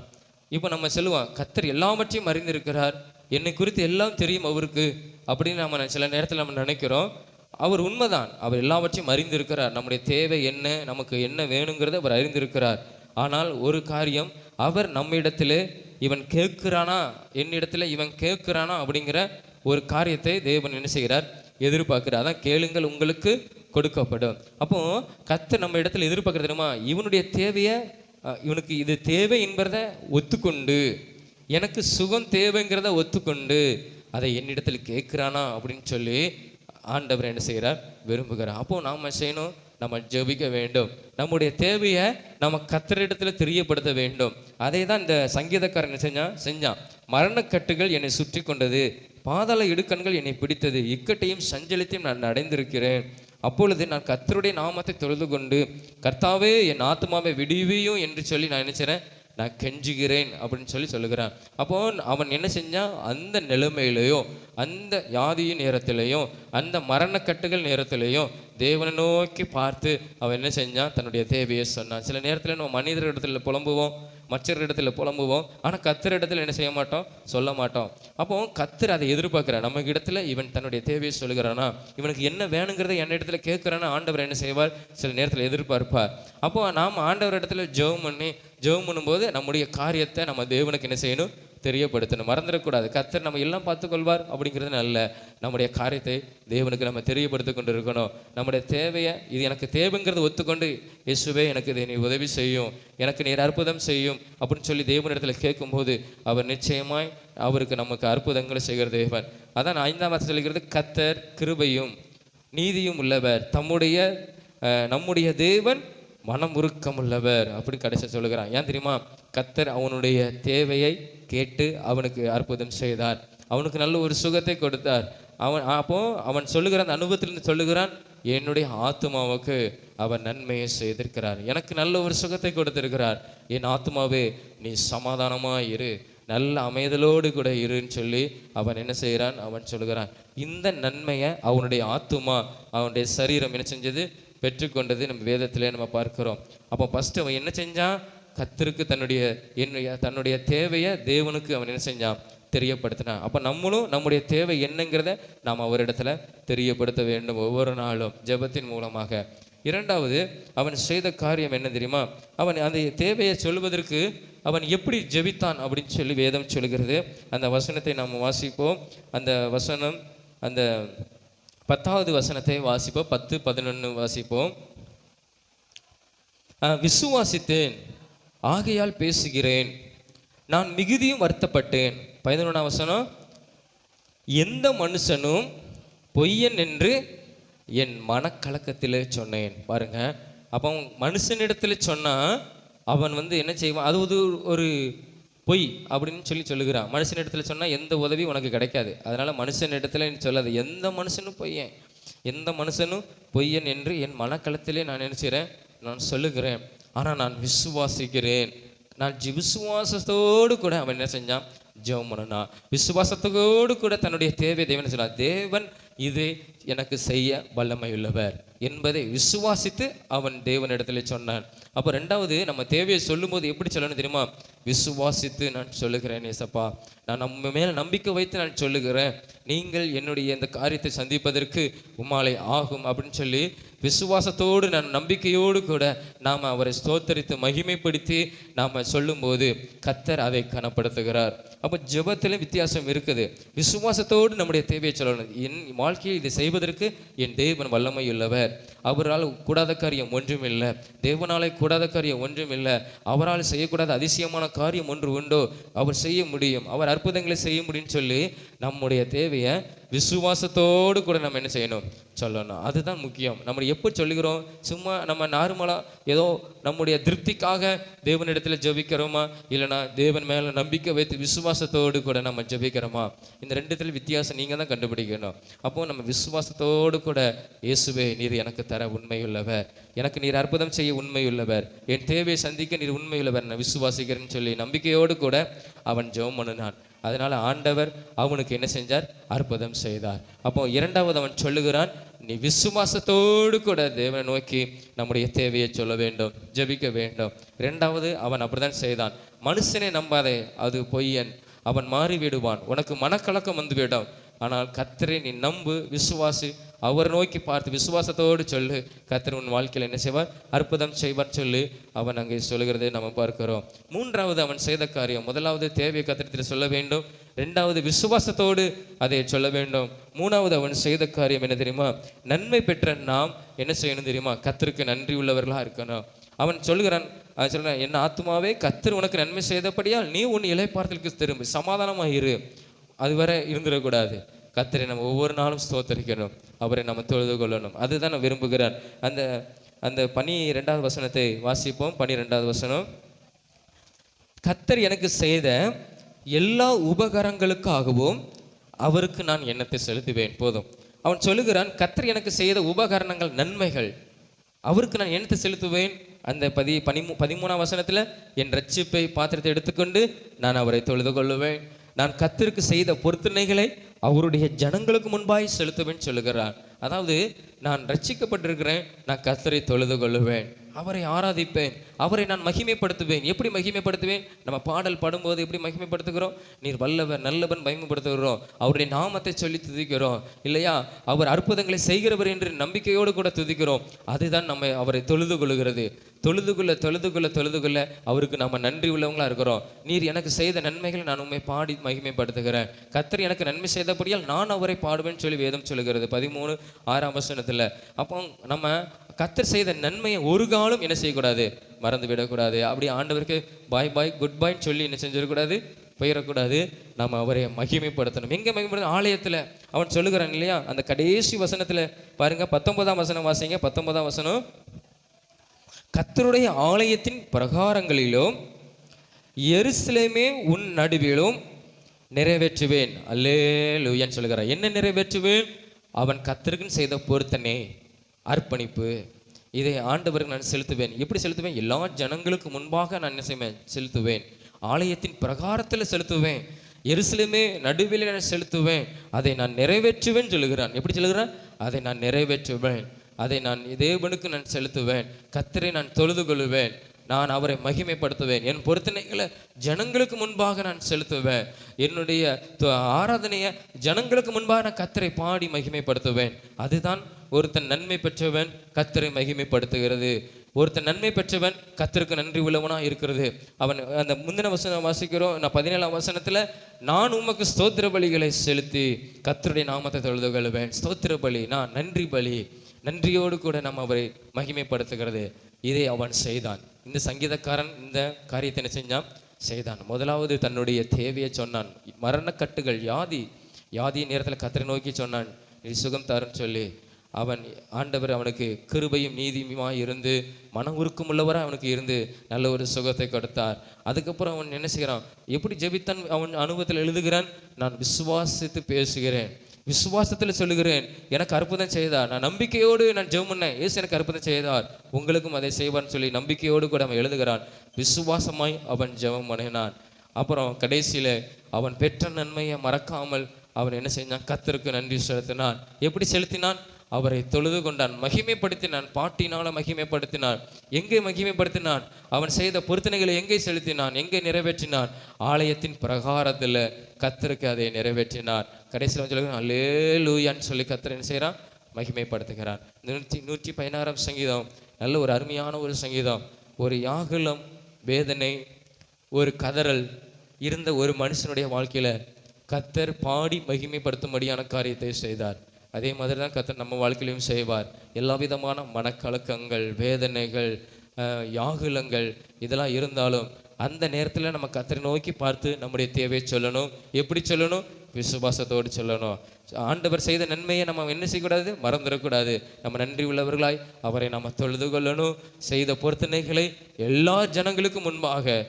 இப்போ நம்ம சொல்லுவான், கர்த்தர் எல்லாவற்றையும் அறிந்திருக்கிறார், என்னை குறித்து எல்லாம் தெரியும் அவருக்கு அப்படின்னு நம்ம சில நேரத்தில் நம்ம நினைக்கிறோம். அவர் உண்மைதான், அவர் எல்லாவற்றையும் அறிந்திருக்கிறார். நம்முடைய தேவை என்ன, நமக்கு என்ன வேணுங்கிறத அவர் அறிந்திருக்கிறார். ஆனால் ஒரு காரியம், அவர் நம்ம இடத்துல இவன் கேட்கிறானா, என்னிடத்துல இவன் கேட்கிறானா அப்படிங்கிற ஒரு காரியத்தை தேவன் என்ன செய்கிறார், எதிர்பார்க்கிறார். அதான் கேளுங்கள் உங்களுக்கு கொடுக்கப்படும். அப்போ கர்த்தர் நம்ம இடத்துல எதிர்பார்க்கறது தெரியுமா, இவனுடைய தேவையை, இவனுக்கு இது தேவை என்பதை ஒத்துக்கொண்டு, எனக்கு சுகம் தேவைங்கிறத ஒத்துக்கொண்டு அதை என்னிடத்தில் கேட்குறானா அப்படின்னு சொல்லி ஆண்டவர் என்ன செய்கிறார், விரும்புகிறார். அப்போ நாம் செய்யணும், நம்ம ஜெபிக்க வேண்டும், நம்முடைய தேவையை நம்ம கர்த்தரிடத்தில் தெரியப்படுத்த வேண்டும். அதை தான் இந்த சங்கீதக்காரன் செஞ்சான். மரணக்கட்டுகள் என்னை சுற்றி கொண்டது, பாதாள இடுக்கண்கள் என்னை பிடித்தது, இக்கட்டையும் சஞ்சலத்தையும் நான் அடைந்திருக்கிறேன். அப்பொழுது நான் கர்த்தருடைய நாமத்தை தொழுது கொண்டு, கர்த்தாவே என் ஆத்துமாவை விடுவியும் என்று சொல்லி நான் என்ன செய்கிறேன், நான் கெஞ்சுகிறேன் அப்படின்னு சொல்லி சொல்லுகிறான். அப்போ அவன் என்ன செஞ்சான், அந்த நிலைமையிலையும், அந்த வியாதியின் நேரத்திலையும், அந்த மரணக்கட்டுகள் நேரத்திலையும் தேவனை நோக்கி பார்த்து அவன் என்ன செஞ்சான், தன்னுடைய தேவையை சொன்னான். சில நேரத்தில் நம்ம மனிதர் இடத்துல புலம்புவோம், மற்றொரு இடத்துல புலம்புவோம், ஆனால் கர்த்தர் இடத்துல என்ன செய்ய மாட்டோம், சொல்ல மாட்டோம். அப்போ கர்த்தர் அதை எதிர்பார்க்கிறார். நம்ம இடத்துல இவன் தன்னுடைய தேவையை சொல்லுகிறானா, இவனுக்கு என்ன வேணுங்கிறத என்ன இடத்துல கேட்குறானா, ஆண்டவர் என்ன செய்வார், சில நேரத்தில் எதிர்பார்ப்பார். அப்போ நாம் ஆண்டவர் இடத்துல ஜெபம் பண்ணி ஜெபம் பண்ணும்போது நம்முடைய காரியத்தை நம்ம தேவனுக்கு என்ன செய்யணும், தெரியப்படுத்தணும். மறந்துடக்கூடாது. கர்த்தர் நம்ம எல்லாம் பார்த்துக்கொள்வார் அப்படிங்கிறது நல்ல. நம்முடைய காரியத்தை தேவனுக்கு நம்ம தெரியப்படுத்தி கொண்டு இருக்கணும். நம்முடைய தேவையை, இது எனக்கு தேவைங்கிறத ஒத்துக்கொண்டு, இயேசுவே எனக்கு இதை நீ உதவி செய்யும், எனக்கு நீர் அற்புதம் செய்யும் அப்படின்னு சொல்லி தேவனிடத்தில் கேட்கும்போது அவர் நிச்சயமாய் அவருக்கு நமக்கு அற்புதங்களை செய்கிற தேவன். அதான் 5ஆம் வசனம் சொல்கிறது, கர்த்தர் கிருபையும் நீதியும் உள்ளவர், நம்முடைய தேவன் மனம் உருக்கம் உள்ளவர் அப்படி கடைசி சொல்லுகிறான். ஏன் தெரியுமா? கர்த்தர் அவனுடைய தேவையை கேட்டு அவனுக்கு அற்புதம் செய்தார், அவனுக்கு நல்ல ஒரு சுகத்தை கொடுத்தார். அவன் சொல்லுகிற அந்த அனுபவத்திலிருந்து சொல்லுகிறான், என்னுடைய ஆத்துமாவுக்கு அவர் நன்மையை செய்திருக்கிறார், எனக்கு நல்ல ஒரு சுகத்தை கொடுத்திருக்கிறார். என் ஆத்துமாவே நீ சமாதானமா இரு, நல்ல அமைதலோடு கூட இருன்னு சொல்லி அவன் என்ன செய்கிறான், அவன் சொல்லுகிறான். இந்த நன்மையை அவனுடைய ஆத்துமா, அவனுடைய சரீரம் என்ன செஞ்சது, பெற்றுக்கொண்டது நம்ம வேதத்திலே நம்ம பார்க்கிறோம். அப்போ ஃபர்ஸ்ட் அவன் என்ன செஞ்சான், கர்த்தருக்கு தன்னுடைய தேவையை தேவனுக்கு அவன் என்ன செஞ்சான், தெரியப்படுத்தினான். அப்போ நம்மளும் நம்முடைய தேவை என்னங்கிறத நாம் அவரிடத்துல தெரியப்படுத்த வேண்டும் ஒவ்வொரு நாளும் ஜெபத்தின் மூலமாக. இரண்டாவது அவன் செய்த காரியம் என்ன தெரியுமா? அவன் அந்த தேவையை சொல்வதற்கு அவன் எப்படி ஜெபித்தான் அப்படின்னு சொல்லி வேதம் சொல்கிறது. அந்த வசனத்தை நாம் வாசிப்போம். அந்த வசனம், அந்த 10வது வசனத்தை வாசிப்போம். 10, 11 வாசிப்போம். விசுவாசித்தேன் ஆகையால் பேசுகிறேன், நான் மிகுதியும் வருத்தப்பட்டேன். 11ஆம் வசனம், எந்த மனுஷனும் பொய்யன் என்று என் மனக்கலக்கத்திலே சொன்னேன். பாருங்க, அப்போ மனுஷனிடத்தில் சொன்னா அவன் என்ன செய்வான், அது ஒரு பொய் அப்படின்னு சொல்லுகிறான். மனுஷனிடத்தில் சொன்னால் எந்த உதவி உனக்கு கிடைக்காது. அதனால மனுஷனிடத்துல நீ சொல்லாது, எந்த மனுஷனும் பொய்யன், எந்த மனுஷனும் பொய்யன் என்று என் மனக்களத்திலே நான் நினைச்சிறேன், நான் சொல்லுகிறேன். ஆனால் நான் விசுவாசிக்கிறேன். நான் விசுவாசத்தோடு கூட அவன் என்ன செஞ்சான், ஜெபம் பண்ணனா. விசுவாசத்தோடு கூட தன்னுடைய தேவை தேவன் சொன்னான், தேவன் இது எனக்கு செய்ய வல்லமை உள்ளவர் என்பதை விசுவாசித்து அவன் தேவனிடத்தில் சொன்னான். அப்போ ரெண்டாவது நம்ம தேவையை சொல்லும்போது எப்படி சொல்லணும் தெரியுமா? விசுவாசித்து நான் சொல்லுகிறேன், ஏசப்பா நான் நம்ம மேலே நம்பிக்கை வைத்து நான் சொல்லுகிறேன், நீங்கள் என்னுடைய இந்த காரியத்தை சந்திப்பதற்கு உம்மாலே ஆகும் அப்படின்னு சொல்லி விசுவாசத்தோடு நான் நம்பிக்கையோடு கூட நாம் அவரை ஸ்தோத்தரித்து மகிமைப்படுத்தி நாம் சொல்லும்போது கர்த்தர் அதை கனப்படுத்துகிறார். அப்போ ஜெபத்திலும் வித்தியாசம் இருக்குது. விசுவாசத்தோடு நம்முடைய தேவையை சொல்லணும். என் வாழ்க்கையில் இதை செய்வதற்கு என் தேவன் வல்லமை உள்ளவர், அவரால் கூடாத காரியம் ஒன்றும் இல்லை, தேவனாலே கூடாத காரியம் ஒன்றும் இல்லை, அவரால் செய்யக்கூடாத அதிசயமான காரியம் ஒன்று உண்டோ, அவர் செய்ய முடியும், அவர் அற்புதங்களை செய்ய முடியும்னு சொல்லி நம்முடைய தேவையை விசுவாசத்தோடு கூட நம்ம என்ன செய்யணும், சொல்லணும். அதுதான் முக்கியம். நம்ம எப்போ சொல்லுகிறோம்? சும்மா நம்ம நார்மலாக ஏதோ நம்முடைய திருப்திக்காக தேவனிடத்தில் ஜெபிக்கிறோமா, இல்லைனா தேவன் மேலே நம்பிக்கை வைத்து விசுவாசத்தோடு கூட நம்ம ஜெபிக்கிறோமா? இந்த ரெண்டுத்தில் வித்தியாசம் நீங்கள் தான் கண்டுபிடிக்கணும். அப்போது நம்ம விசுவாசத்தோடு கூட, இயேசுவே நீர் எனக்கு தர உண்மையுள்ளவர், எனக்கு நீர் அற்புதம் செய்ய உண்மையுள்ளவர், என் தேவையை சந்திக்க நீர் உண்மையுள்ளவர், நான் விசுவாசிக்கிறேன்னு சொல்லி நம்பிக்கையோடு கூட அவன் ஜெபம் பண்ணினான். அதனால ஆண்டவர் அவனுக்கு என்ன செஞ்சார், அற்புதம் செய்தார். அப்போ இரண்டாவது அவன் சொல்லுகிறான், நீ விசுவாசத்தோடு கூட தேவனை நோக்கி நம்முடைய தேவையை சொல்ல வேண்டும், ஜெபிக்க வேண்டும். இரண்டாவது அவன் அப்படிதான் செய்தான். மனுஷனை நம்பாதே, அது பொய்யன், அவன் மாறிவிடுவான், உனக்கு மனக்கலக்கம் வந்துவிடும். ஆனால் கர்த்தரை நீ நம்பு, விசுவாசி, அவர் நோக்கி பார்த்து விசுவாசத்தோடு சொல்லு, கர்த்தர் உன் வாழ்க்கையில் என்ன செய்வார், அற்புதம் செய்வார் சொல்லி அவன் அங்கே சொல்லுகிறதை நம்ம பார்க்கிறோம். மூன்றாவது அவன் செய்த காரியம், முதலாவது தேவையை கர்த்தரிடத்தில் சொல்ல வேண்டும், இரண்டாவது விசுவாசத்தோடு அதை சொல்ல வேண்டும், மூணாவது அவன் செய்த காரியம் என்ன தெரியுமா? நன்மை பெற்ற நாம் என்ன செய்யணும் தெரியுமா? கர்த்தருக்கு நன்றி உள்ளவர்களாக இருக்கணும். அவன் சொல்லுகிறான், என்ன ஆத்துமாவே கர்த்தர் உனக்கு நன்மை செய்தபடியால் நீ உன் இளைப்பாறுதலுக்கு திரும்பி சமாதானமாக இரு. அதுவரை இருந்துடக்கூடாது. கர்த்தரை நம்ம ஒவ்வொரு நாளும் ஸ்தோத்தரிக்கணும், அவரை நம்ம தொழுது கொள்ளணும். அதுதான் நான் விரும்புகிறேன். அந்த 12வது வசனத்தை வாசிப்போம். 12வது வசனம், கர்த்தர் எனக்கு செய்த எல்லா உபகாரங்களுக்காகவும் அவருக்கு நான் எண்ணத்தை செலுத்துவேன். போதும். அவன் சொல்லுகிறான், கர்த்தர் எனக்கு செய்த உபகரணங்கள், நன்மைகள், அவருக்கு நான் எண்ணத்தை செலுத்துவேன். அந்த 13ஆம் வசனத்தில், என் ரட்சிப்பை பாத்திரத்தை எடுத்துக்கொண்டு நான் அவரை தொழுது கொள்ளுவேன், நான் கர்த்தருக்கு செய்த பொருத்தனைகளை அவருடைய ஜனங்களுக்கு முன்பாய் செலுத்துவேன் சொல்லுகிறான். அதாவது நான் ரட்சிக்கப்பட்டிருக்கிறேன், நான் கர்த்தரை தொழுது கொள்ளுவேன், அவரை ஆராதிப்பேன், அவரை நான் மகிமைப்படுத்துவேன். எப்படி மகிமைப்படுத்துவேன்? நம்ம பாடல் பாடும்போது எப்படி மகிமைப்படுத்துகிறோம்? நீர் வல்லவர் நல்லவன் மகிமைப்படுத்துகிறோம், அவருடைய நாமத்தை சொல்லி துதிக்கிறோம் இல்லையா? அவர் அற்புதங்களை செய்கிறவர் என்று நம்பிக்கையோடு கூட துதிக்கிறோம். அதுதான் நம்ம அவரை தொழுது கொள்கிறது. தொழுதுகுள்ள அவருக்கு நம்ம நன்றி உள்ளவங்களா இருக்கிறோம். நீர் எனக்கு செய்த நன்மைகளை நான் உண்மை பாடி மகிமைப்படுத்துகிறேன். கர்த்தர் எனக்கு நன்மை செய்தபடியால் நான் அவரை பாடுவேன்னு சொல்லி வேதம் சொல்லுகிறது 13:6 அப்போ நம்ம கர்த்தர் செய்த நன்மையை ஒரு காலம் என்ன செய்யக்கூடாது? மறந்து விடக்கூடாது. அப்படி ஆண்டவருக்கு பாய் பாய் குட் பாய்ன்னு சொல்லி என்ன செஞ்சிடக்கூடாது? போயிடக்கூடாது. நம்ம அவரை மகிமைப்படுத்தணும். எங்கே மகிமைப்படுத்தணும்? ஆலயத்தில். அவன் சொல்லுகிறான் இல்லையா, அந்த கடைசி வசனத்தில் பாருங்க, 19ஆம் வசனம் வாசிங்க. 19ஆம் வசனம், கர்த்தருடைய ஆலயத்தின் பிரகாரங்களிலும் எருசலேமே உன் நடுவிலும் நிறைவேற்றுவேன். அல்லேலூயான்னு சொல்லுகிறார். என்ன நிறைவேற்றுவேன்? அவன் கர்த்தருக்குன்னு செய்த பொருத்தனை, அர்ப்பணிப்பு, இதை ஆண்டவருக்கு நான் செலுத்துவேன். எப்படி செலுத்துவேன்? எல்லா ஜனங்களுக்கு முன்பாக நான் என்ன செய்வேன்? செலுத்துவேன். ஆலயத்தின் பிரகாரத்தில் செலுத்துவேன். எருசலேமே நடுவில் நான் செலுத்துவேன். அதை நான் நிறைவேற்றுவேன் சொல்லுகிறான். எப்படி சொல்லுகிறான்? அதை நான் நிறைவேற்றுவேன். அதை நான் தேவனுக்கு நான் செலுத்துவேன். கர்த்தரை நான் தொழுது கொள்வேன். நான் அவரை மகிமைப்படுத்துவேன். என் பொருத்தனைகளை ஜனங்களுக்கு முன்பாக நான் செலுத்துவேன். என்னுடைய ஆராதனையை ஜனங்களுக்கு முன்பாக நான் கர்த்தரை பாடி மகிமைப்படுத்துவேன். அதுதான் ஒருத்தன் நன்மை பெற்றவன் கர்த்தரை மகிமைப்படுத்துகிறது. ஒருத்தன் நன்மை பெற்றவன் கர்த்தருக்கு நன்றி உள்ளவனா இருக்கிறது. அவன் அந்த முந்தின வசனம் வாசிக்கிறோம். நான் 17ஆம் வசனத்தில், நான் உமக்கு ஸ்தோத்திர பலிகளை செலுத்தி கர்த்தருடைய நாமத்தை தொழுது கொள்வேன். ஸ்தோத்திர பலி, நான் நன்றி பலி, நன்றியோடு கூட நம்ம அவரை மகிமைப்படுத்துகிறது. இதை அவன் செய்தான். இந்த சங்கீதக்காரன் இந்த காரியத்தை என்ன செஞ்சான்? செய்தான். முதலாவது தன்னுடைய தேவையை சொன்னான். மரணக்கட்டுகள், யாதி நேரத்தில் கர்த்தரை நோக்கி சொன்னான், நீ சுகம் தருன்னு சொல்லி. அவன் ஆண்டவர் அவனுக்கு கிருபையும் நீதியுமாய் இருந்து மன உருக்கம் உள்ளவராக அவனுக்கு இருந்து நல்ல ஒரு சுகத்தை கொடுத்தார். அதுக்கப்புறம் அவன் என்ன செய்கிறான்? எப்படி ஜெபித்தான்? அவன் அனுபவத்தில் எழுதுகிறான், நான் விசுவாசித்து பேசுகிறேன், விசுவாசத்தில் சொல்லுகிறேன், எனக்கு அற்புதம் செய்தார். நான் நம்பிக்கையோடு நான் ஜெபம் பண்ணேன், இயேசு எனக்கு அற்புதம் செய்தார், உங்களுக்கும் அதை செய்வார்னு சொல்லி நம்பிக்கையோடு கூட அவன் எழுதுகிறான். விசுவாசமாய் அவன் ஜெபம் பண்ணினான். அப்புறம் கடைசியில் அவன் பெற்ற நன்மையை மறக்காமல் அவன் என்ன செஞ்சான்? கர்த்தருக்கு நன்றி செலுத்தினான். எப்படி செலுத்தினான்? அவரை தொழுது கொண்டான், மகிமைப்படுத்தினான், பாட்டினால மகிமைப்படுத்தினான். எங்கே மகிமைப்படுத்தினான்? அவன் செய்த பொருத்தனைகளை எங்கே செலுத்தினான்? எங்கே நிறைவேற்றினான்? ஆலயத்தின் பிரகாரத்தில் கர்த்தருக்கு அதை நிறைவேற்றினான். கடைசியில் சொல்லுங்க, அல்லேலூயான்னு சொல்லி கர்த்தர் என்ன செய்கிறான்? மகிமைப்படுத்துகிறான். 116ஆம் சங்கீதம் நல்ல ஒரு அருமையான ஒரு சங்கீதம். ஒரு யாகுலம், வேதனை, ஒரு கதறல் இருந்த ஒரு மனுஷனுடைய வாழ்க்கையில் கர்த்தர் பாடி மகிமைப்படுத்தும்படியான காரியத்தை செய்தார். அதே மாதிரி தான் கர்த்தர் நம்ம வாழ்க்கையிலையும் செய்வார். எல்லா விதமான மனக்கலக்கங்கள், வேதனைகள், யாகுலங்கள் இதெல்லாம் இருந்தாலும் அந்த நேரத்தில் நம்ம கர்த்தரை நோக்கி பார்த்து நம்முடைய தேவையை சொல்லணும். எப்படி சொல்லணும்? விசுவாசத்தோடு சொல்லணும். ஆண்டவர் செய்த நன்மையை நம்ம என்ன செய்யக்கூடாது? மறந்துடக்கூடாது. நம்ம நன்றி உள்ளவர்களாய் அவரை நம்ம தொழுது கொள்ளணும். செய்த பொருத்தனைகளை எல்லா ஜனங்களுக்கும் முன்பாக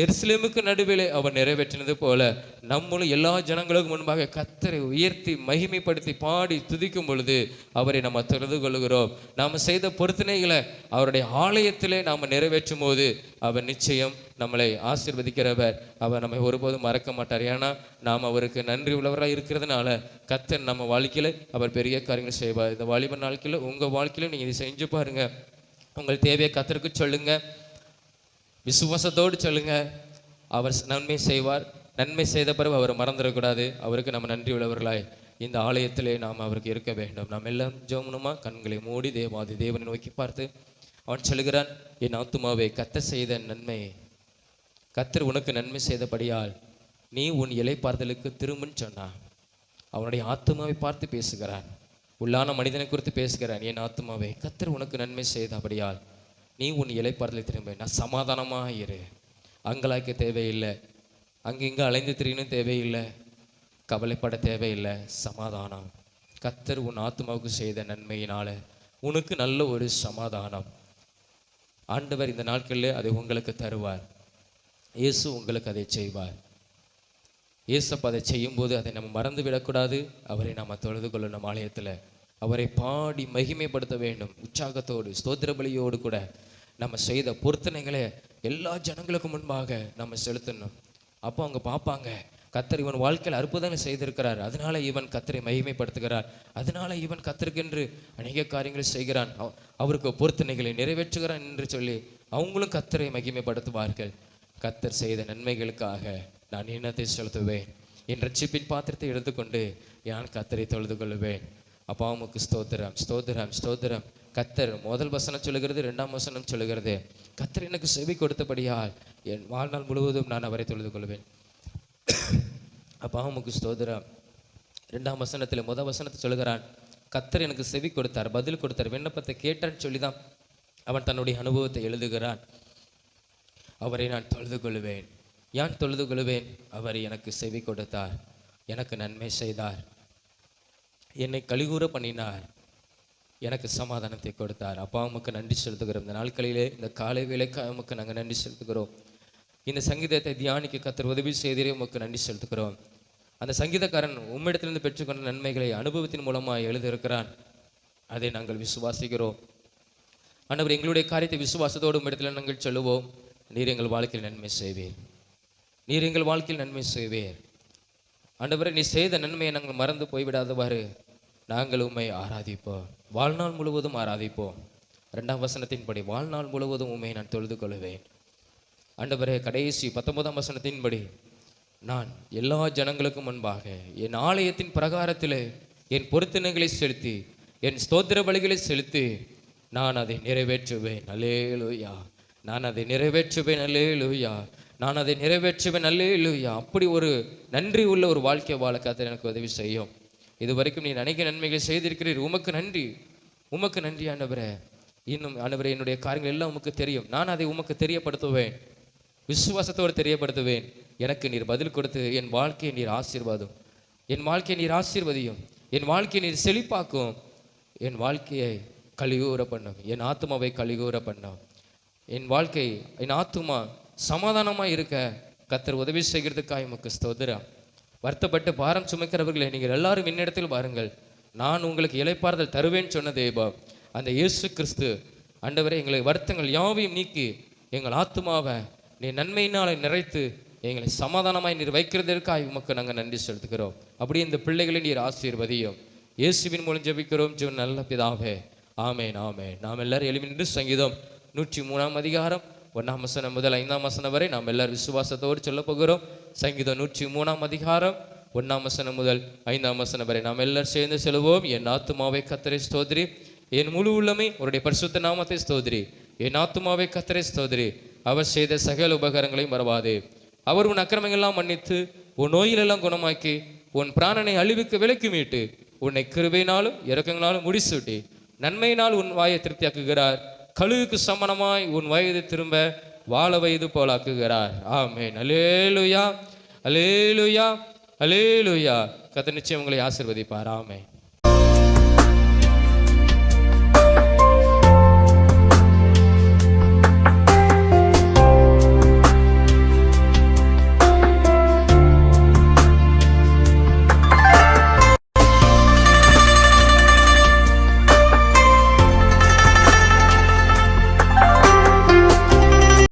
எருசலேமுக்கு நடுவிலே அவர் நிறைவேற்றினது போல நம்மளும் எல்லா ஜனங்களுக்கும் முன்பாக கர்த்தரை உயர்த்தி மகிமைப்படுத்தி பாடி துதிக்கும் பொழுது அவரை நம்ம தொழுது கொள்கிறோம். நாம் செய்த பொருத்தனைகளை அவருடைய ஆலயத்திலே நாம் நிறைவேற்றும் போது அவர் நிச்சயம் நம்மளை ஆசீர்வதிக்கிறவர். அவர் நம்மை ஒருபோதும் மறக்க மாட்டார். ஏன்னா நாம் அவருக்கு நன்றி உள்ளவராக இருக்கிறதுனால கர்த்தர் நம்ம வாழ்க்கையில் அவர் பெரிய காரியங்கள் செய்வார். இந்த வாலிப நாட்களில் உங்கள் வாழ்க்கையிலும் நீங்கள் இதை செஞ்சு பாருங்கள். உங்கள் தேவையை கர்த்தருக்கு சொல்லுங்கள், விசுவாசத்தோடு சொல்லுங்க. அவர் நன்மை செய்வார். நன்மை செய்த பிறகு அவர் மறந்துடக்கூடாது. அவருக்கு நம்ம நன்றி உள்ளவர்களாய் இந்த ஆலயத்திலே நாம் அவருக்கு இருக்க வேண்டும். நாம் எல்லாம் ஜெபம்னுமா கண்களை மூடி தேவனை நோக்கி பார்த்து அவன் சொல்லுகிறான், என் ஆத்துமாவே கர்த்தர் செய்த நன்மை, கர்த்தர் உனக்கு நன்மை செய்தபடியால் நீ உன் இளைப்பாறுதலுக்கு திரும்புன்னு சொன்னான். அவனுடைய ஆத்துமாவை பார்த்து பேசுகிறான். உள்ளான மனிதனை குறித்து பேசுகிறான். என் ஆத்துமாவே கர்த்தர் உனக்கு நன்மை செய்தபடியால் நீ உன் இளைப்பாறுதலை திரும்ப, நான் சமாதானமாக இரு. அங்கலாய்க்க தேவையில்லை, அங்கிங்க அலைந்து திரியணும் தேவையில்லை, கவலைப்பட தேவையில்லை. சமாதானம். கர்த்தர் உன் ஆத்மாவுக்கு செய்த நன்மையினால உனக்கு நல்ல ஒரு சமாதானம் ஆண்டவர் இந்த நாட்களில் அதை உங்களுக்கு தருவார். இயேசு உங்களுக்கு அதை செய்வார். இயேசப்பா அதை செய்யும்போது அதை நம்ம மறந்து விடக்கூடாது. அவரை நாம் தொழுது கொள்ளணும். ஆலயத்தில் அவரை பாடி மகிமைப்படுத்த வேண்டும். உற்சாகத்தோடு ஸ்தோத்திர பலியோடு கூட நம்ம செய்த பொருத்தனைகளை எல்லா ஜனங்களுக்கும் முன்பாக நம்ம செலுத்தணும். அப்போ அவங்க பார்ப்பாங்க, கத்தர் இவன் வாழ்க்கையில் அற்புதங்கள் செய்திருக்கிறார், அதனால இவன் கத்தரை மகிமைப்படுத்துகிறார், அதனால இவன் கத்தருக்கென்று அநேக காரியங்களை செய்கிறான், அவருக்கு பொருத்தனைகளை நிறைவேற்றுகிறான் என்று சொல்லி அவங்களும் கத்தரை மகிமைப்படுத்துவார்கள். கத்தர் செய்த நன்மைகளுக்காக நான் எண்ணத்தை செலுத்துவேன், என் ரட்சிப்பின் பாத்திரத்தை எடுத்துக்கொண்டு நான் கத்தரை தொழுது கொள்ளுவேன். அப்பா உமக்கு ஸ்தோத்திரம், ஸ்தோத்திரம், ஸ்தோத்திரம். கத்தர் முதல் வசனம் சொல்லுகிறது, 2ஆம் வசனம் சொல்லுகிறது, கத்தர் எனக்கு செவி கொடுத்தபடியால் என் வாழ்நாள் முழுவதும் நான் அவரை தொழுது கொள்வேன். அப்பா உமக்கு ஸ்தோத்திரம். 2ஆம் வசனத்தில் முதல் வசனத்தை சொல்லுகிறான், கத்தர் எனக்கு செவி கொடுத்தார், பதில் கொடுத்தார், விண்ணப்பத்தை கேட்டான்னு சொல்லிதான் அவன் தன்னுடைய அனுபவத்தை எழுதுகிறான். அவரை நான் தொழுது கொள்வேன். யான் தொழுது கொள்வேன்? அவர் எனக்கு செவி கொடுத்தார், எனக்கு நன்மை செய்தார், என்னை கலிகூற பண்ணினார், எனக்கு சமாதானத்தை கொடுத்தார். அப்பா உமக்கு நன்றி செலுத்துகிறோம். இந்த நாட்களிலே இந்த காலை வேளைக்காக உமக்கு நாங்கள் நன்றி செலுத்துகிறோம். இந்த சங்கீதத்தை தியானிக்க கத்தர் உதவி செய்தே உமக்கு நன்றி செலுத்துகிறோம். அந்த சங்கீதக்காரன் உம்மிடத்திலிருந்து பெற்றுக்கொண்ட நன்மைகளை அனுபவத்தின் மூலமாக எழுதியிருக்கிறான், அதை நாங்கள் விசுவாசிக்கிறோம். ஆண்டவர், எங்களுடைய காரியத்தை விசுவாசத்தோடு உம்மிடத்தில் நாங்கள் சொல்லுவோம். நீர் எங்கள் வாழ்க்கையில் நன்மை செய்வீர், நீர் எங்கள் வாழ்க்கையில் நன்மை செய்வீர். ஆண்டவரை, நீ செய்த நன்மையை நாங்கள் மறந்து போய்விடாதவாறு நாங்கள் உம்மை ஆராதிப்போம், வாழ்நாள் முழுவதும் ஆராதிப்போம். 2ஆம் வசனத்தின்படி வாழ்நாள் முழுவதும் உம்மை நான் தொழுது கொள்வேன். ஆண்டவரே, கடைசி 19ஆம் வசனத்தின்படி நான் எல்லா ஜனங்களுக்கும் முன்பாக என் ஆலயத்தின் பிரகாரத்திலே என் பொருத்தனைகளை செலுத்தி என் ஸ்தோத்திர பலிகளை செலுத்தி நான் அதை நிறைவேற்றுவேன். அல்லேலூயா, நான் அதை நிறைவேற்றுவேன். அல்லேலூயா, நான் அதை நிறைவேற்றுவேன். அல்லேலூயா. அப்படி ஒரு நன்றி உள்ள ஒரு வாழ்க்கை வாழ கர்த்தர் எனக்கு உதவி செய்யும். இதுவரைக்கும் நீ அநேக நன்மைகள் செய்திருக்கிறீர், உமக்கு நன்றி, உமக்கு நன்றி ஆண்டவரே. இன்னும் ஆண்டவரே, என்னுடைய காரியங்கள் எல்லாம் உமக்கு தெரியும், நான் அதை உமக்கு தெரியப்படுத்துவேன், விசுவாசத்தோடு தெரியப்படுத்துவேன். எனக்கு நீர் பதில் கொடுத்து என் வாழ்க்கையை நீர் ஆசீர்வாதம், என் வாழ்க்கையை நீர் ஆசீர்வதியும், என் வாழ்க்கையை நீர் செழிப்பாக்கும், என் வாழ்க்கையை கலிகூற பண்ணும், என் ஆத்துமாவை கலிகூற பண்ணும், என் வாழ்க்கை என் ஆத்துமா சமாதானமாக இருக்க கர்த்தர் உதவி செய்கிறதுக்காக உமக்கு ஸ்தோத்திரம். வருத்தப்பட்டு பாரம் சுமக்கிறவர்களை நீங்கள் எல்லாரும் என்னிடத்தில் வாருங்கள், நான் உங்களுக்கு இளைப்பாறுதல் தருவேன் சொன்ன தேவா அந்த இயேசு கிறிஸ்து ஆண்டவரே, எங்களை வருத்தங்கள் யாவையும் நீக்கி எங்கள் ஆத்துமாவை நீ நன்மையினால நிறைத்து எங்களை சமாதானமாய் நீர் வைக்கிறதற்காக உமக்கு நாங்கள் நன்றி செலுத்துகிறோம். அப்படியே இந்த பிள்ளைகளை நீர் ஆசீர்வதியும். இயேசுவின் மூலம் ஜெபிக்கிறோம் ஜீவன் நல்ல பிதாவே, ஆமேன், ஆமேன். நாம் எல்லாரும் எழுப்பி நின்று சங்கீதம் 103ஆம் அதிகாரம் 1ஆம் வசனம் முதல் 5ஆம் வசனம் வரை நாம் எல்லாரும் விசுவாசத்தோடு சொல்ல போகிறோம். சங்கீதம் 103ஆம் அதிகாரம் 1ஆம் வசனம் முதல் 5ஆம் வசனம் வரை நாம் எல்லாரும் சேர்ந்து சொல்லுவோம். என் ஆத்துமாவை கர்த்தரை ஸ்தோத்திரி, என் முழு உள்ளமே அவருடைய பரிசுத்த நாமத்தை ஸ்தோத்திரி. என் ஆத்துமாவை கர்த்தரை ஸ்தோத்திரி, அவர் செய்த சகல உபகாரங்களையும் மறவாதே. அவர் உன் அக்கிரமங்கள்லாம் மன்னித்து உன் நோயிலெல்லாம் குணமாக்கி உன் பிராணனை அழிவுக்கு விலக்கி மீட்டு உன்னை கிருபையினாலும் இரக்கங்களாலும் முடிசூட்டி நன்மையினால் உன் வாயை திருப்தியாக்குகிறார். கழுவுக்கு சமணமாய் உன் வயது திரும்ப வாழ வயது போலாக்குகிறார். ஆமென். அல்லேலூயா, அல்லேலூயா, அல்லேலூயா. கர்த்தர் நிச்சயம் உங்களை ஆசீர்வதிப்பார். ஆமென்.